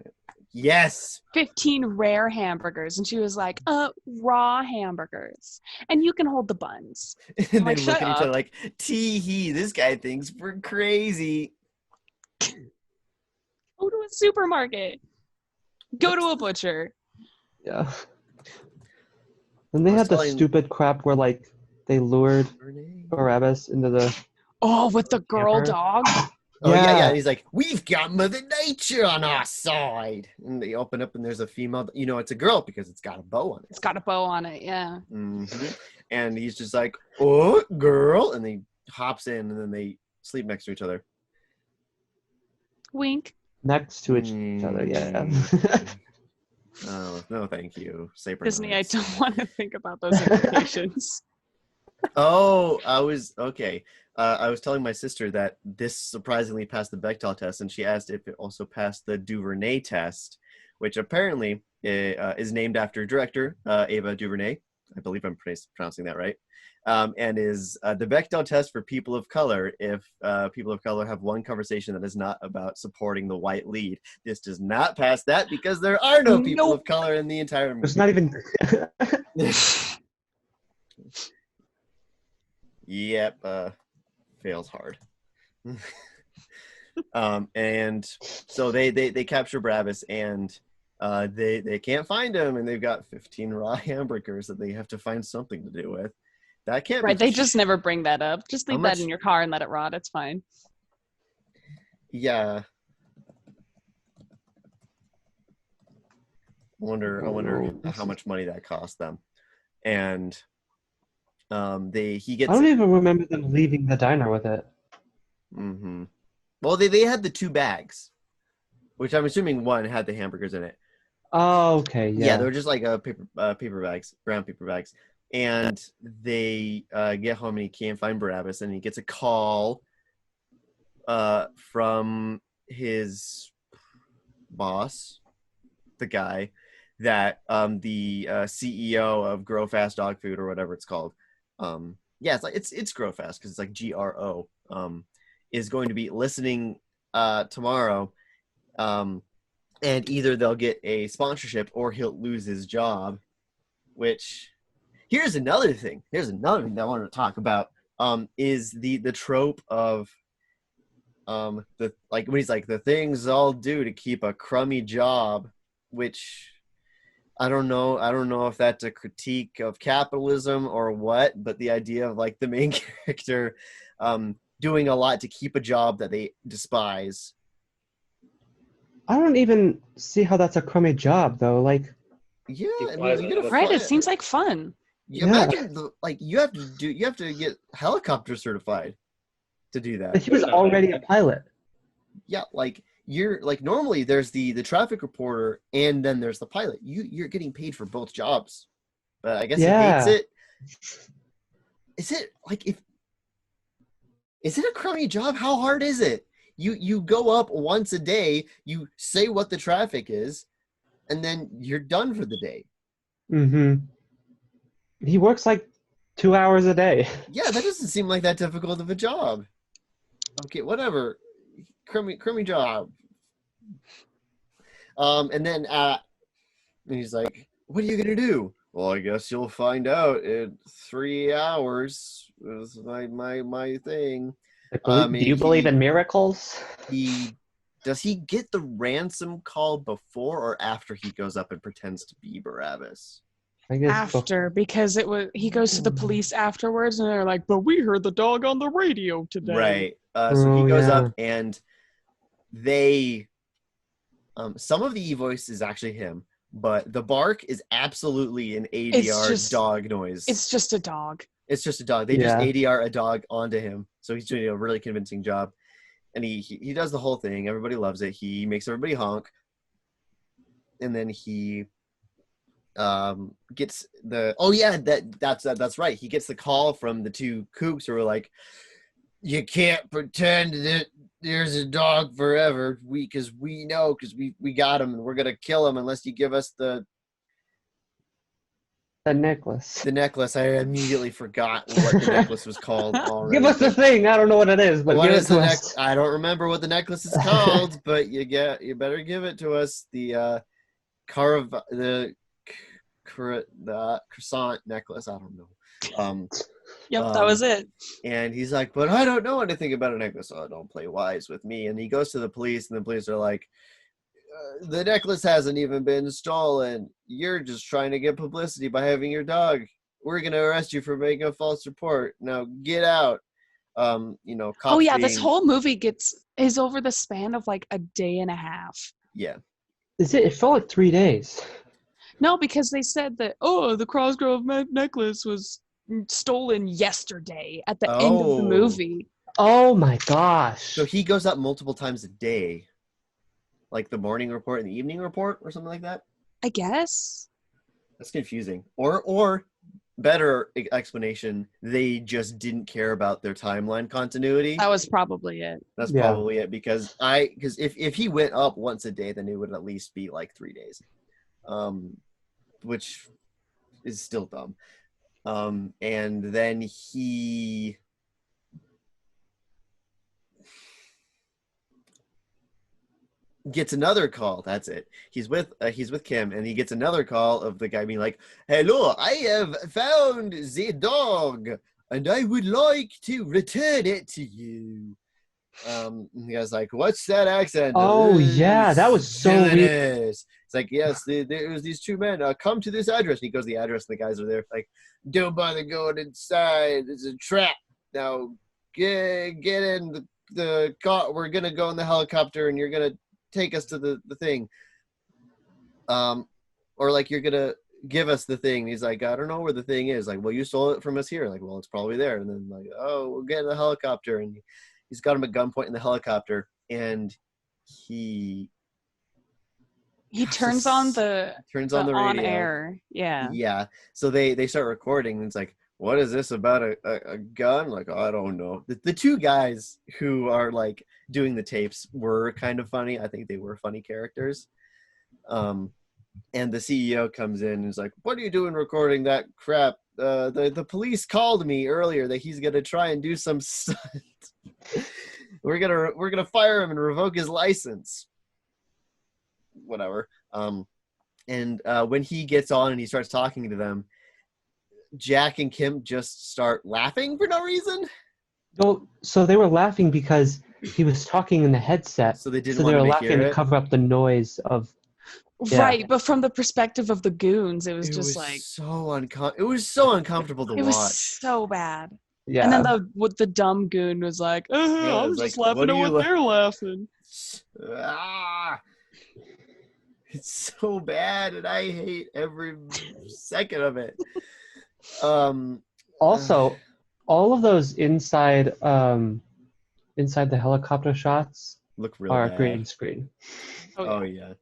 Yes. 15 rare hamburgers. And she was like, raw hamburgers. And you can hold the buns. And they look at each other like, tee-hee, this guy thinks we're crazy. Go to a supermarket. Go to a butcher. Yeah. And they had the stupid crap where, like, they lured Barabbas into the... Oh, with the girl dog? Oh, yeah. And he's like, "We've got Mother Nature on our side." And they open up, and there's a female. You know, it's a girl because it's got a bow on it. It's got a bow on it, yeah. Mm-hmm. And he's just like, "Oh, girl." And he hops in, and then they sleep next to each other. Wink. Next to each other, yeah. Oh, no, thank you. Disney, I don't want to think about those implications. Oh, I was telling my sister that this surprisingly passed the Bechdel test, and she asked if it also passed the Duvernay test, which apparently is named after director Ava DuVernay, I believe I'm pronouncing that right, and is the Bechdel test for people of color. If people of color have one conversation that is not about supporting the white lead, this does not pass that because there are no people of color in the entire movie. It's not even. Yep, fails hard. And so they capture Barabbas, and they can't find him, and they've got 15 raw hamburgers that they have to find something to do with. That can't Right, be they just never bring that up. Just leave that in your car and let it rot. It's fine. Yeah. I wonder how much money that cost them. And he gets. I don't even remember them leaving the diner with it. Mm-hmm. Well, they had the 2 bags, which I'm assuming one had the hamburgers in it. Oh, okay, yeah. They were just like paper bags, brown paper bags. And they get home, and he can't find Barabbas, and he gets a call from his boss, the guy that the CEO of Grow Fast Dog Food, or whatever it's called. It's Grow Fast because it's like GRO. Is going to be listening tomorrow, and either they'll get a sponsorship or he'll lose his job. Which, here's another thing that I wanted to talk about. Is the trope of when he's like, the things I'll do to keep a crummy job, which I don't know if that's a critique of capitalism or what, but the idea of like the main character doing a lot to keep a job that they despise. I don't even see how that's a crummy job, though. Like, yeah, I mean, you right? It seems like fun. Imagine you have to get helicopter certified to do that. But he was already a pilot. Yeah, like you're like, normally there's the traffic reporter and then there's the pilot. You're getting paid for both jobs, but I guess he hates it. Is it like is it a crummy job? How hard is it? You go up once a day, you say what the traffic is, and then you're done for the day. Mm-hmm. He works like 2 hours a day. Yeah, that doesn't seem like that difficult of a job. Okay, whatever. Crummy job. And then he's like, what are you gonna do? Well, I guess you'll find out in 3 hours. Is my thing. Do you believe in miracles? Does he get the ransom call before or after he goes up and pretends to be Barabbas? I guess after, because he goes to the police afterwards, and they're like, but we heard the dog on the radio today. Right. So he goes up, and they some of the voice is actually him, but the bark is absolutely an ADR dog noise. It's just a dog. It's just a dog. They just ADR a dog onto him, so he's doing a really convincing job, and he does the whole thing. Everybody loves it. He makes everybody honk, and then he gets that's right. He gets the call from the 2 kooks who are like, you can't pretend that there's a dog forever. Because we know, because we got him, and we're gonna kill him unless you give us the necklace. The necklace. I immediately forgot what the necklace was called already. Give us the thing. I don't know what it is, but what give is it to the us. I don't remember what the necklace is called, but you better give it to us. The croissant necklace. I don't know. Yep, that was it. And he's like, but I don't know anything about a necklace. Oh, don't play wise with me. And he goes to the police, and the police are like, the necklace hasn't even been stolen. You're just trying to get publicity by having your dog. We're going to arrest you for making a false report. Now get out. This whole movie is over the span of like a day and a half. Yeah. It felt like 3 days. No, because they said that, the Cosgrove necklace was stolen yesterday at the end of the movie. Oh my gosh. So he goes up multiple times a day. Like the morning report and the evening report or something like that? I guess. That's confusing. Or better explanation, they just didn't care about their timeline continuity. That was probably it. That's probably it, because if he went up once a day, then it would at least be like 3 days. Which is still dumb. And then he gets another call. That's it. He's with Kim, and he gets another call of the guy being like, "Hello, I have found the dog, and I would like to return it to you." And the guy's like, "What's that accent?" Oh, yeah, that was so weird. Villainous. It's like, "Yes, there's these two men. Come to this address." And he goes to the address, and the guys are there. Like, "Don't bother going inside. It's a trap. Now get in the car. We're gonna go in the helicopter, and you're gonna take us to the thing, or like you're gonna give us the thing." And he's like, "I don't know where the thing is." Like, "Well, you stole it from us here." Like, "Well, it's probably there." And then like, "Oh, we'll get in the helicopter," and he's got him at gunpoint in the helicopter, and he turns on the on radio. air. Yeah. So they start recording, and it's like, "What is this about a gun?" Like, "I don't know." The two guys who are like doing the tapes were kind of funny. I think they were funny characters. And the CEO comes in and is like, "What are you doing recording that crap? The police called me earlier that he's gonna try and do some stunt. We're gonna fire him and revoke his license." Whatever. And when he gets on and he starts talking to them, Jack and Kim just start laughing for no reason. Well, so they were laughing because he was talking in the headset. So they didn't So want they were to laughing to cover up the noise of. Yeah. Right, but from the perspective of the goons, it was It just was like it was so uncomfortable to it was watch. so bad. Yeah. And then the dumb goon was like, Yeah, I'm it's just like, laughing what at are you what they're laughing. It's so bad, and I hate every second of it. Also, all of those inside the helicopter shots look real are bad. green screen. Oh yeah.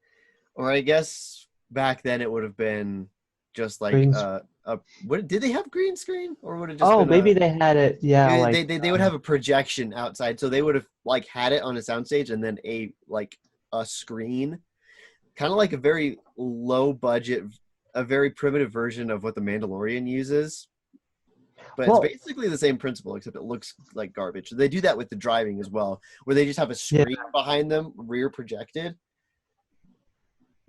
Or I guess back then it would have been just like what did they have green screen, or would it just been maybe they had it. Yeah, like they would have a projection outside, so they would have like had it on a soundstage and then a screen, kind of like a very low budget, a very primitive version of what the Mandalorian uses. But it's basically the same principle, except it looks like garbage. They do that with the driving as well, where they just have a screen behind them, rear projected.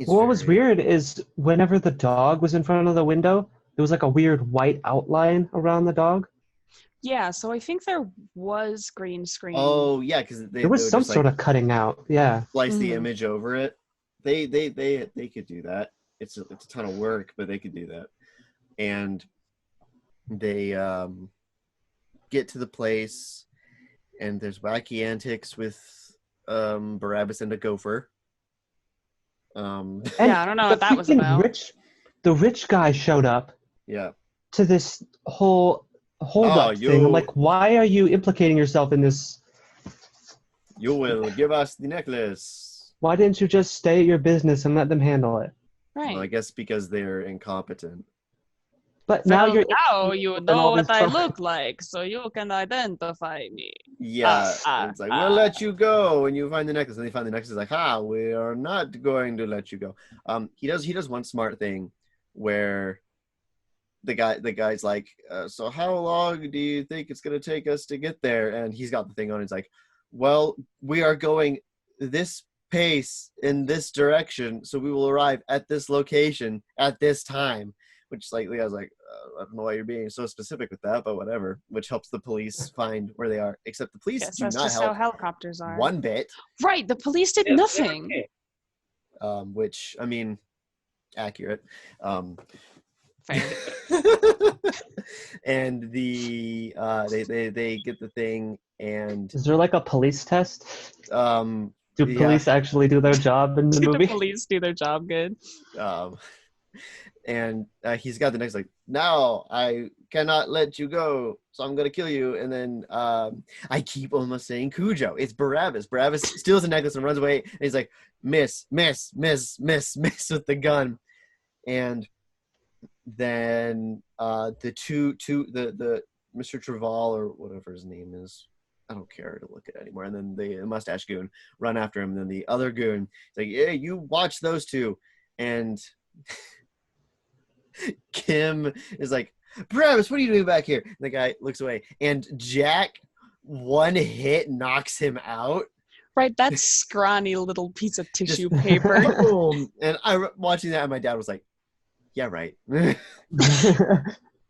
What was weird is whenever the dog was in front of the window, there was like a weird white outline around the dog. Yeah, so I think there was green screen. Oh yeah, because there was some sort of cutting out. Yeah, slice the image over it. They could do that. It's a ton of work, but they could do that. And they get to the place, and there's wacky antics with Barabbas and a gopher. I don't know what that was about. The rich guy showed up. Yeah. To this whole hold-up thing. I'm like, why are you implicating yourself in this? You will give us the necklace. Why didn't you just stay at your business and let them handle it? Right. Well, I guess because they're incompetent. But now you know what I look like, so you can identify me. Yeah, it's like, we'll let you go when you find the necklace. And they find the necklace, like, we are not going to let you go. He does one smart thing where the guy's like, so how long do you think it's going to take us to get there? And he's got the thing on. He's like, well, we are going this pace in this direction, so we will arrive at this location at this time. Which, like, the guy's like, I don't know why you're being so specific with that, but whatever. Which helps the police find where they are. Except the police do that's not just help how helicopters are. one bit. Right, the police did nothing. Which, I mean, accurate. Fair. And they get the thing, and is there like a police test? Do yeah. police actually do their job in the movie? The police do their job good. And he's got the next, like, now I cannot let you go, so I'm gonna kill you. And then I keep almost saying Cujo. It's Barabbas. Barabbas steals the necklace and runs away. And he's like, miss with the gun. And then the Mr. Traval, or whatever his name is, I don't care to look at it anymore. And then the mustache goon run after him. And then the other goon is like, yeah, you watch those two. And Kim is like, Barabbas, what are you doing back here? And the guy looks away, and Jack, one hit knocks him out. Right, that scrawny little piece of tissue Just paper. boom. And watching that, and my dad was like, "Yeah, right."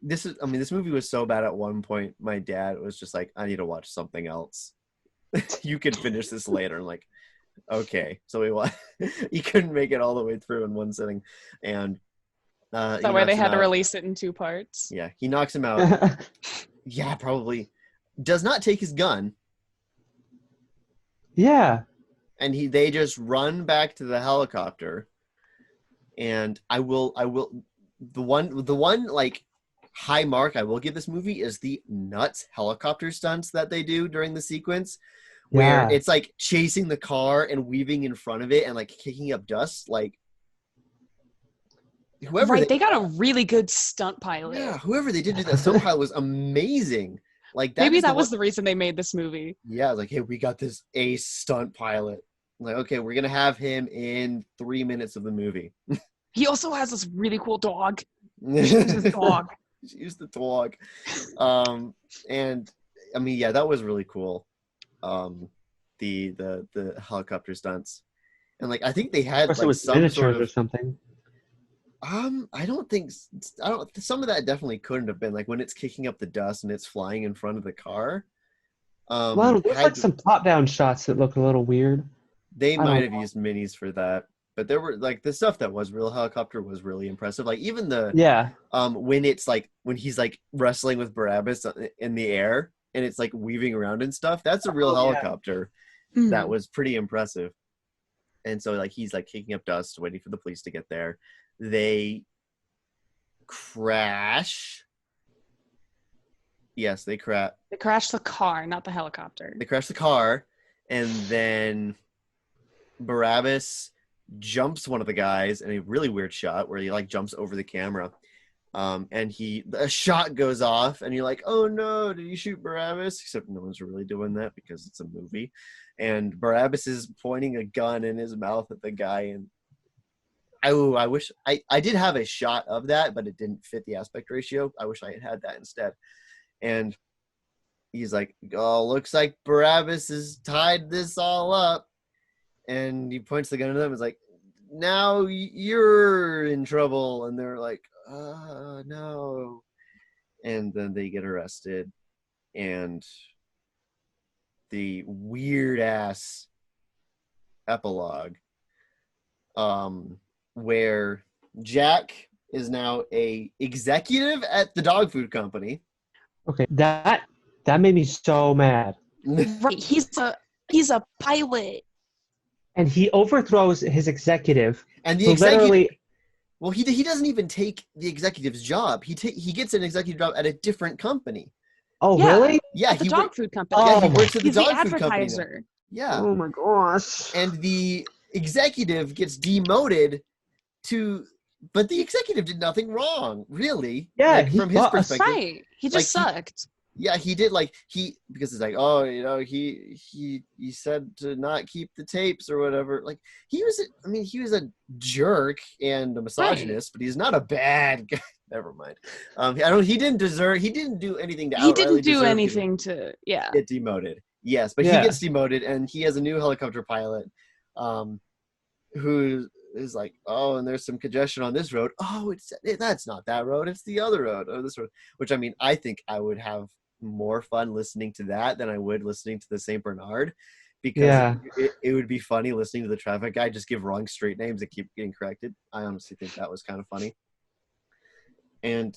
This movie was so bad at one point. My dad was just like, "I need to watch something else. You can finish this later." I'm like, "Okay." So he couldn't make it all the way through in one sitting, and That way they had to release it in 2 parts. Yeah, he knocks him out. Yeah, probably. Does not take his gun. Yeah. And they just run back to the helicopter. And the one like high mark I will give this movie is the nuts helicopter stunts that they do during the sequence, where it's like chasing the car and weaving in front of it and like kicking up dust. Like they got a really good stunt pilot. Yeah, whoever they did do that stunt pilot was amazing. Like maybe that was the reason they made this movie. Yeah, like, hey, we got this ace stunt pilot. Like, okay, we're gonna have him in 3 minutes of the movie. He also has this really cool dog. Use the dog. Use the dog. And I mean, yeah, that was really cool. The helicopter stunts, and like I think they had like some sort of or something. I don't. Some of that definitely couldn't have been like when it's kicking up the dust and it's flying in front of the car. Well, there's like some top-down shots that look a little weird. They might have used minis for that, but there were like the stuff that was real helicopter was really impressive. Like even when it's like when he's like wrestling with Barabbas in the air and it's like weaving around and stuff. That's a real helicopter. Mm-hmm. That was pretty impressive. And so like he's like kicking up dust, waiting for the police to get there. They crash. Yes, they crash. They crashed the car, not the helicopter. They crash the car, and then Barabbas jumps one of the guys in a really weird shot where he like jumps over the camera. And a shot goes off, and you're like, "Oh no, did you shoot Barabbas?" Except no one's really doing that because it's a movie. And Barabbas is pointing a gun in his mouth at the guy, and I wish I did have a shot of that, but it didn't fit the aspect ratio. I wish I had that instead. And he's like, "Oh, looks like Barabbas has tied this all up." And he points the gun at them. It's like, "Now you're in trouble." And they're like, "No." And then they get arrested. And the weird ass epilogue, where Jack is now a executive at the dog food company. Okay, that made me so mad. Right, he's a pilot, and he overthrows his executive. And the executive, well, he doesn't even take the executive's job. He gets an executive job at a different company. Oh, really? Yeah, at the dog food company. Yeah, he works at the He's dog the food company. advertiser. Yeah. Oh my gosh. And the executive gets demoted but the executive did nothing wrong, really. Yeah, like, from his perspective. Right. He just sucked. He did because it's like, oh, he said to not keep the tapes or whatever. Like he was a jerk and a misogynist, but he's not a bad guy. Never mind. He didn't do anything to he didn't do anything to get demoted. Yes, but he gets demoted, and he has a new helicopter pilot who is like, oh, and there's some congestion on this road. Oh, that's not that road, it's the other road. Oh, this road. Which I think I would have more fun listening to that than I would listening to the Saint Bernard, because it would be funny listening to the traffic guy just give wrong street names and keep getting corrected. I honestly think that was kind of funny. And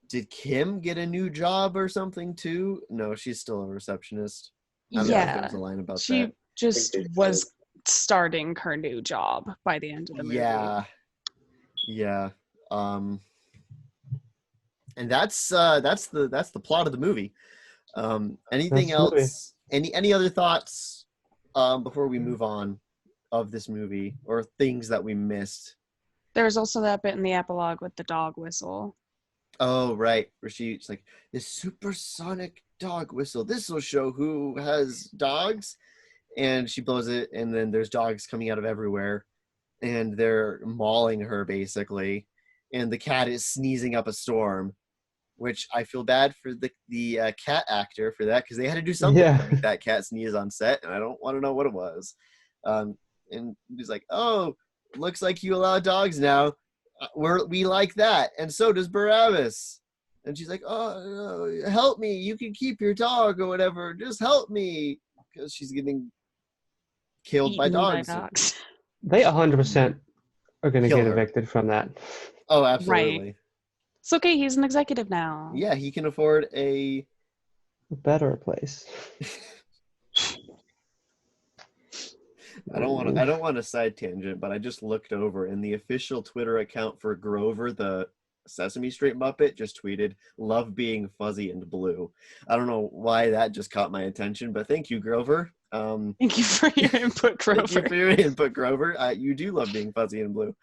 did Kim get a new job or something too? No, she's still a receptionist. I don't know if there was a line about that. She just was starting her new job by the end of the movie. Yeah. And that's the plot of the movie. Anything else? Any other thoughts before we move on of this movie, or things that we missed? There's also that bit in the epilogue with the dog whistle. Oh, right. Where she's like, this supersonic dog whistle. This will show who has dogs. And she blows it, and then there's dogs coming out of everywhere. And they're mauling her, basically. And the cat is sneezing up a storm. which I feel bad for the cat actor for that because they had to do something to make that cat sneeze on set, and I don't want to know what it was. And he's like, "Oh, looks like you allow dogs now. We like that, and so does Barabbas." And she's like, "Oh, help me! You can keep your dog or whatever. Just help me," because she's getting killed by Eaten dogs. They 100% are going to Kill get her. evicted from that. Oh, absolutely. It's okay. He's an executive now. Yeah, he can afford a Better place. I don't want a side tangent, but I just looked over and the official Twitter account for Grover, the Sesame Street Muppet, just tweeted, "Love being fuzzy and blue." I don't know why that just caught my attention, but thank you, Grover. Thank you for your input, Grover. Thank you for your input, Grover. You do love being fuzzy and blue.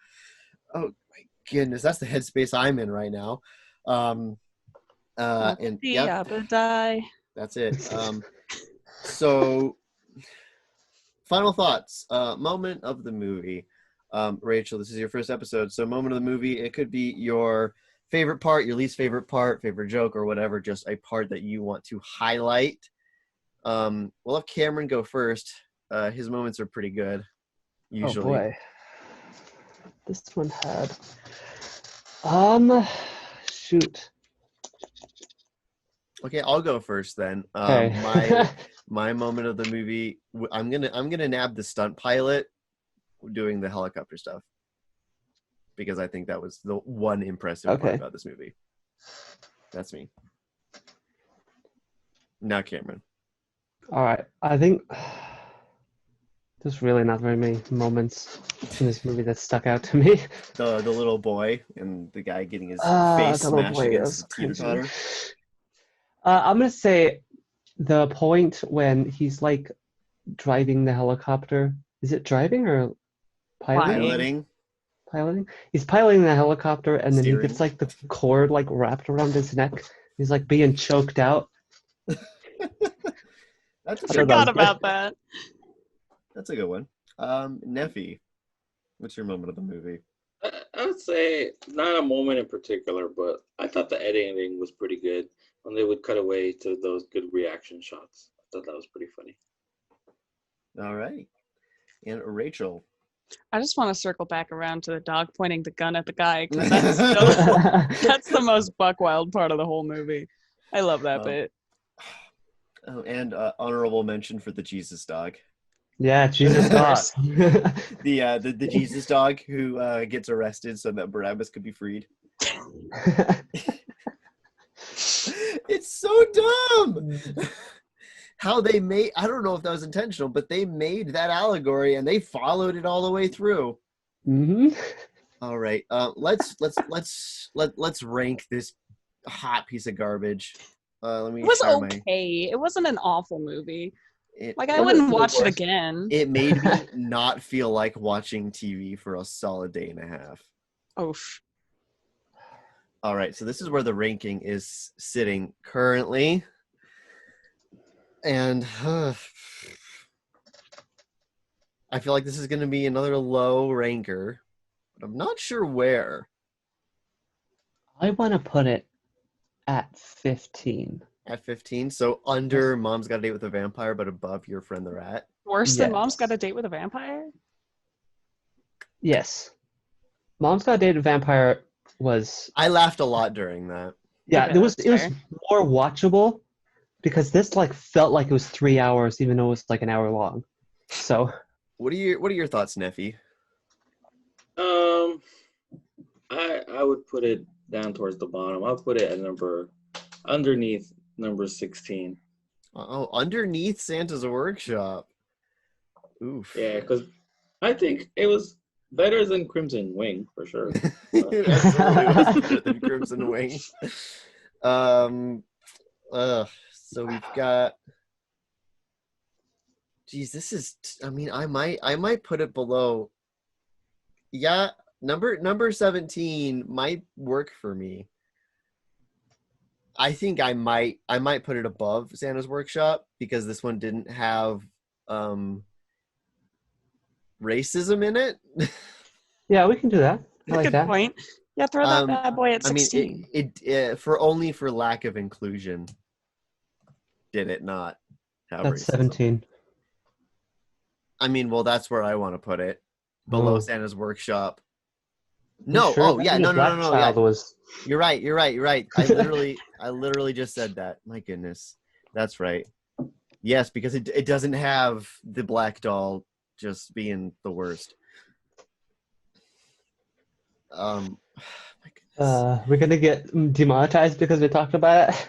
Oh my goodness, that's the headspace I'm in right now. And yeah, Die. that's it. So final thoughts. Moment of the movie. Rachel, this is your first episode, so moment of the movie. It could be your favorite part, your least favorite part, favorite joke, or whatever. Just a part that you want to highlight. We'll have Cameron go first. His moments are pretty good, usually. Oh boy, this one had. Shoot. Okay, I'll go first then. Okay. My moment of the movie. I'm gonna nab the stunt pilot doing the helicopter stuff because I think that was the one impressive part about this movie. That's me. Now, Cameron. All right. I think there's really not very many moments in this movie that stuck out to me. The little boy and the guy getting his face smashed against the teeter-totter. I'm going to say the point when he's like driving the helicopter. Is it driving or piloting? Piloting. He's piloting the helicopter and then he gets like the cord like wrapped around his neck. He's like being choked out. I forgot about that. That's a good one. Neffy, what's your moment of the movie? I would say not a moment in particular, but I thought the editing was pretty good when they would cut away to those good reaction shots. I thought that was pretty funny. All right. And Rachel. I just want to circle back around to the dog pointing the gun at the guy because that's that's the most buck wild part of the whole movie. I love that bit. Oh, and honorable mention for the Jesus dog. Yeah, Jesus dog. the Jesus dog who gets arrested so that Barabbas could be freed. It's so dumb. How they made, I don't know if that was intentional, but they made that allegory and they followed it all the way through. Mm-hmm. All right. Let's rank this hot piece of garbage. Let me. It was okay. It wasn't an awful movie. I Well, wouldn't watch it again. It made me not feel like watching TV for a solid day and a half. Oof. All right, so this is where the ranking is sitting currently. And I feel like this is going to be another low ranker, but I'm not sure where. I want to put it at 15. At 15? So under Mom's Got a Date with a Vampire, but above Your Friend the Rat? Worse than Mom's Got a Date with a Vampire? Yes. Mom's Got a Date with a Vampire was... I laughed a lot during that. Yeah, Okay, it was more watchable because this like felt like it was 3 hours even though it was like an hour long. So what are your thoughts, Neffy? I would put it down towards the bottom. I'll put it at underneath number 16. Oh, underneath Santa's Workshop. Oof. Yeah, because I think it was better than Crimson Wing for sure. It absolutely was better than Crimson Wing. So we've got. Geez, this is. I mean, I might put it below. Yeah, number 17 might work for me. I think I might put it above Santa's Workshop because this one didn't have racism in it. yeah, we can do that. I like Good that. point. Yeah, throw that Um, bad boy at I mean, 16. it for lack of inclusion, did it not have That's racism? 17. I mean, well, that's where I want to put it, below Oh. Santa's Workshop. You No, sure? oh I yeah, think no, a no, no, black no, yeah. child was. You're right. I literally just said that. My goodness, that's right. Yes, because it doesn't have the black doll just being the worst. My goodness. We're gonna get demonetized because we talked about it.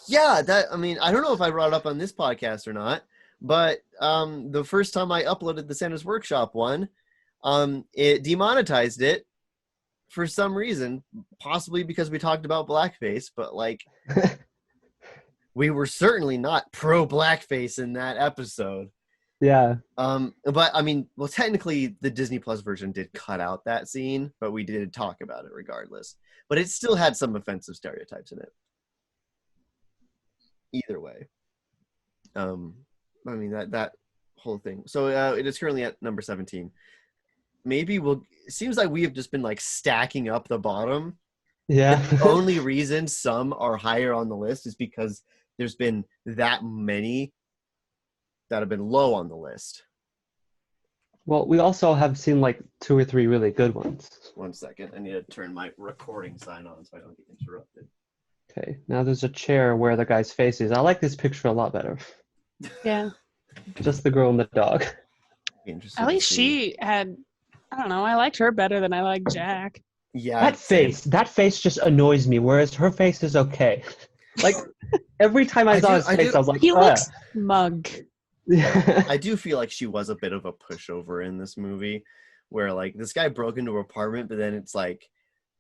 Yeah, I mean, I don't know if I brought it up on this podcast or not, but the first time I uploaded the Santa's Workshop one, it demonetized it for some reason, possibly because we talked about blackface, but like we were certainly not pro blackface in that episode. Yeah. But I mean, well, technically the Disney Plus version did cut out that scene, but we did talk about it regardless. But it still had some offensive stereotypes in it. Either way. I mean that whole thing. So it is currently at number 17. Maybe it seems like we have just been like stacking up the bottom. Yeah. And the only reason some are higher on the list is because there's been that many that have been low on the list. Well, we also have seen like 2 or 3 really good ones. 1 second. I need to turn my recording sign on so I don't get interrupted. Okay, now there's a chair where the guy's face is. I like this picture a lot better. Yeah. Just the girl and the dog. At least she had, I don't know, I liked her better than I liked Jack. Yeah. That face just annoys me, whereas her face is okay. Like, every time I saw his face, I was like, He looks smug. I do feel like she was a bit of a pushover in this movie, where like this guy broke into her apartment, but then it's like,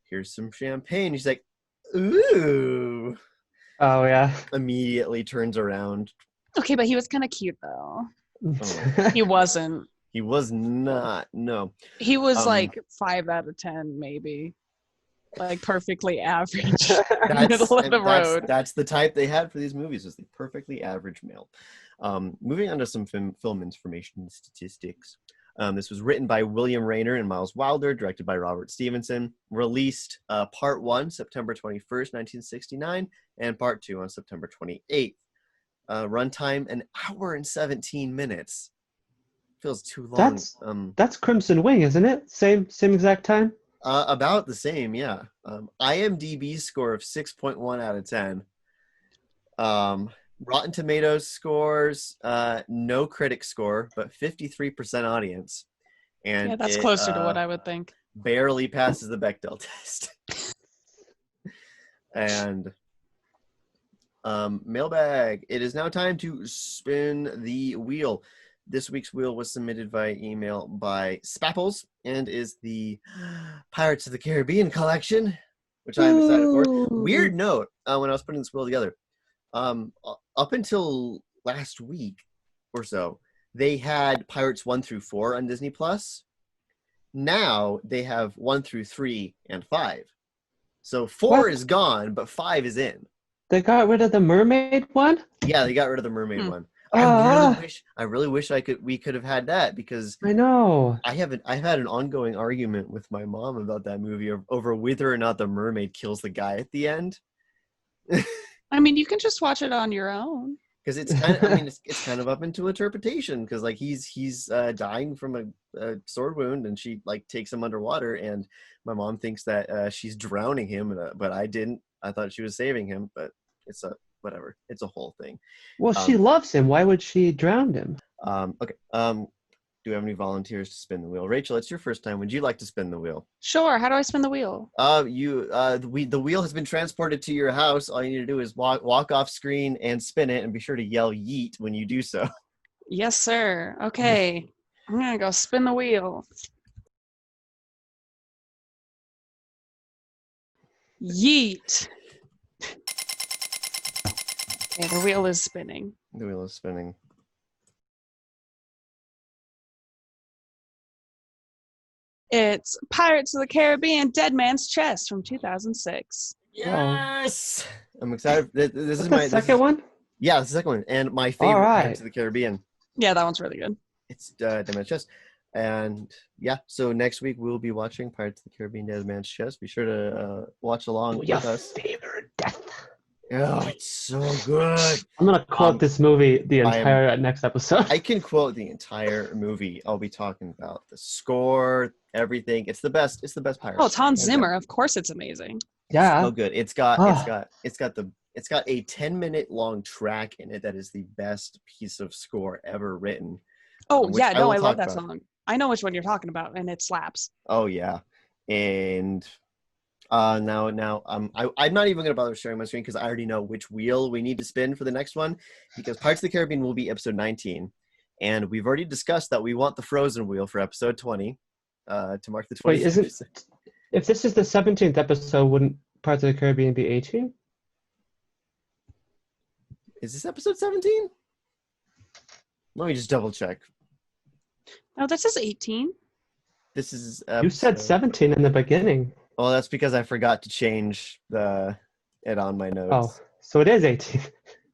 here's some champagne. He's like, ooh. Oh, yeah. Immediately turns around. Okay, but he was kind of cute, though. Oh. He wasn't. He was not. No. He was like 5 out of 10, maybe. Like perfectly average. Middle of the road. That's the type they had for these movies, is the perfectly average male. Moving on to some film information statistics. This was written by William Rayner and Miles Wilder, directed by Robert Stevenson, released part 1 September 21st, 1969, and part 2 on September 28th. Runtime an hour and 17 minutes. Feels too long. That's Crimson Wing, isn't it? Same exact time? About the same, yeah. IMDb's score of 6.1 out of 10. Rotten Tomatoes scores, no critic score, but 53% audience. And yeah, that's closer to what I would think. Barely passes the Bechdel test. And mailbag. It is now time to spin the wheel. This week's wheel was submitted via email by Spapples and is the Pirates of the Caribbean collection, which I am excited for. Weird note, when I was putting this wheel together, up until last week or so, they had Pirates 1 through 4 on Disney Plus. Now they have 1 through 3 and 5. So 4 is gone, but 5 is in. They got rid of the mermaid one? Yeah, they got rid of the mermaid one. I really wish we could have had that, because I know. I've had an ongoing argument with my mom about that movie over whether or not the mermaid kills the guy at the end. I mean, you can just watch it on your own. Because it's kind of, I mean, it's kind of up into interpretation. Because like he's dying from a sword wound, and she like takes him underwater, and my mom thinks that she's drowning him, but I didn't. I thought she was saving him, but it's a whatever. It's a whole thing. Well, she loves him. Why would she drown him? Okay. Do we have any volunteers to spin the wheel? Rachel, it's your first time. Would you like to spin the wheel? Sure. How do I spin the wheel? The wheel has been transported to your house. All you need to do is walk off screen and spin it, and be sure to yell "yeet" when you do so. Yes, sir. Okay. I'm gonna go spin the wheel. Yeet. Okay, the wheel is spinning. The wheel is spinning. It's Pirates of the Caribbean Dead Man's Chest from 2006. Yes! I'm excited. This is the second one? Yeah, it's the second one. And my favorite Pirates of the Caribbean. Yeah, that one's really good. It's Dead Man's Chest. And yeah, so next week we'll be watching Pirates of the Caribbean: Dead Man's Chest. Be sure to watch along Your with us. favorite death. Oh, it's so good. I'm gonna quote this movie the entire next episode. I can quote the entire movie. I'll be talking about the score, everything. It's the best. It's the best Pirates. Oh, it's Hans Zimmer. Of course, it's amazing. Yeah. So good. It's got a 10-minute long track in it that is the best piece of score ever written. Oh which yeah, no, I love talk that about. song. I know which one you're talking about, and it slaps. Oh yeah, and now I'm not even gonna bother sharing my screen because I already know which wheel we need to spin for the next one, because Pirates of the Caribbean will be episode 19, and we've already discussed that we want the Frozen wheel for episode 20 to mark the 20th. Wait, if this is the 17th episode, wouldn't Parts of the Caribbean be 18? Is this episode 17? Let me just double check. No, this is 18. This is You said 17 in the beginning. Well, that's because I forgot to change it on my notes. Oh, so it is 18.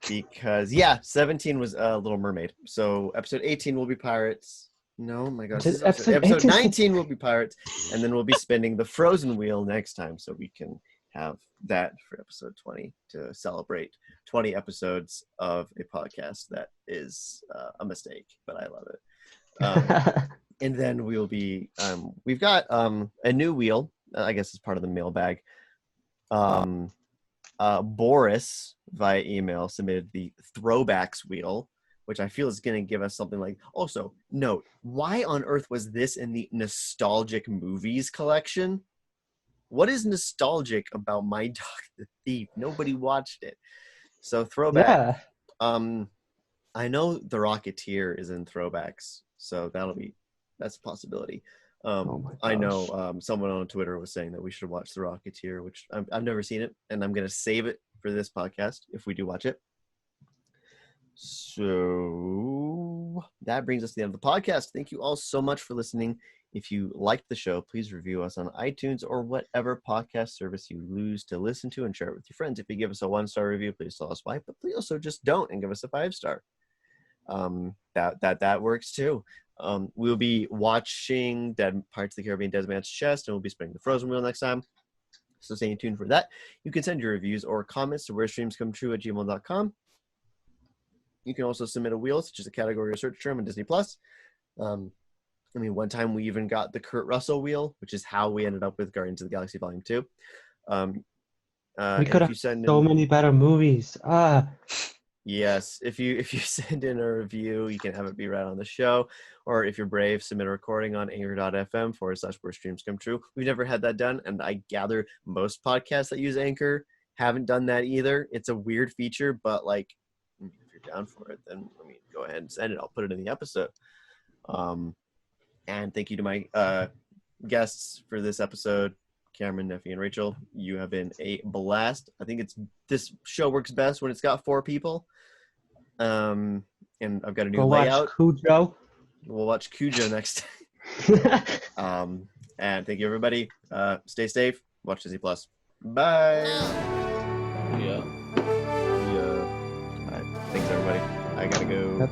Because 17 was Little Mermaid. So episode 18 will be Pirates. No, my gosh. Episode 19 will be Pirates, and then we'll be spinning the Frozen wheel next time, so we can have that for episode 20 to celebrate 20 episodes of a podcast that is a mistake, but I love it. And then we'll be we've got a new wheel, I guess as part of the mailbag. Boris via email submitted the throwbacks wheel, which I feel is going to give us something like, also note, why on earth was this in the nostalgic movies collection? What is nostalgic about My Dog the Thief? Nobody watched it. So throwback. Yeah. I know The Rocketeer is in throwbacks, so that's a possibility. Oh my I know gosh. someone on Twitter was saying that we should watch The Rocketeer, which I've never seen it, and I'm going to save it for this podcast if we do watch it. So that brings us to the end of the podcast. Thank you all so much for listening. If you liked the show, please review us on iTunes or whatever podcast service you use to listen to, and share it with your friends. If you give us a 1-star review, please tell us why, but please also just don't and give us a 5-star. That works too. We'll be watching Pirates of the Caribbean: Dead Man's Chest, and we'll be spinning the Frozen wheel next time. So stay tuned for that. You can send your reviews or comments to WhereStreamsComeTrue@gmail.com. You can also submit a wheel, such as a category or search term on Disney+. One time we even got the Kurt Russell wheel, which is how we ended up with Guardians of the Galaxy Volume 2. We could have so many better movies. Yes, if you send in a review, you can have it be read on the show. Or if you're brave, submit a recording on anchor.fm/WhereStreamsComeTrue. We've never had that done, and I gather most podcasts that use Anchor haven't done that either. It's a weird feature, but if you're down for it, then go ahead and send it. I'll put it in the episode. And thank you to my guests for this episode, Cameron, Neffy, and Rachel. You have been a blast. I think this show works best when it's got 4 people. And I've got a new layout. Watch Cujo. We'll watch Cujo next time. And thank you, everybody. Stay safe. Watch Disney Plus. Bye. Yeah. All right. Thanks, everybody. I gotta go. Yep.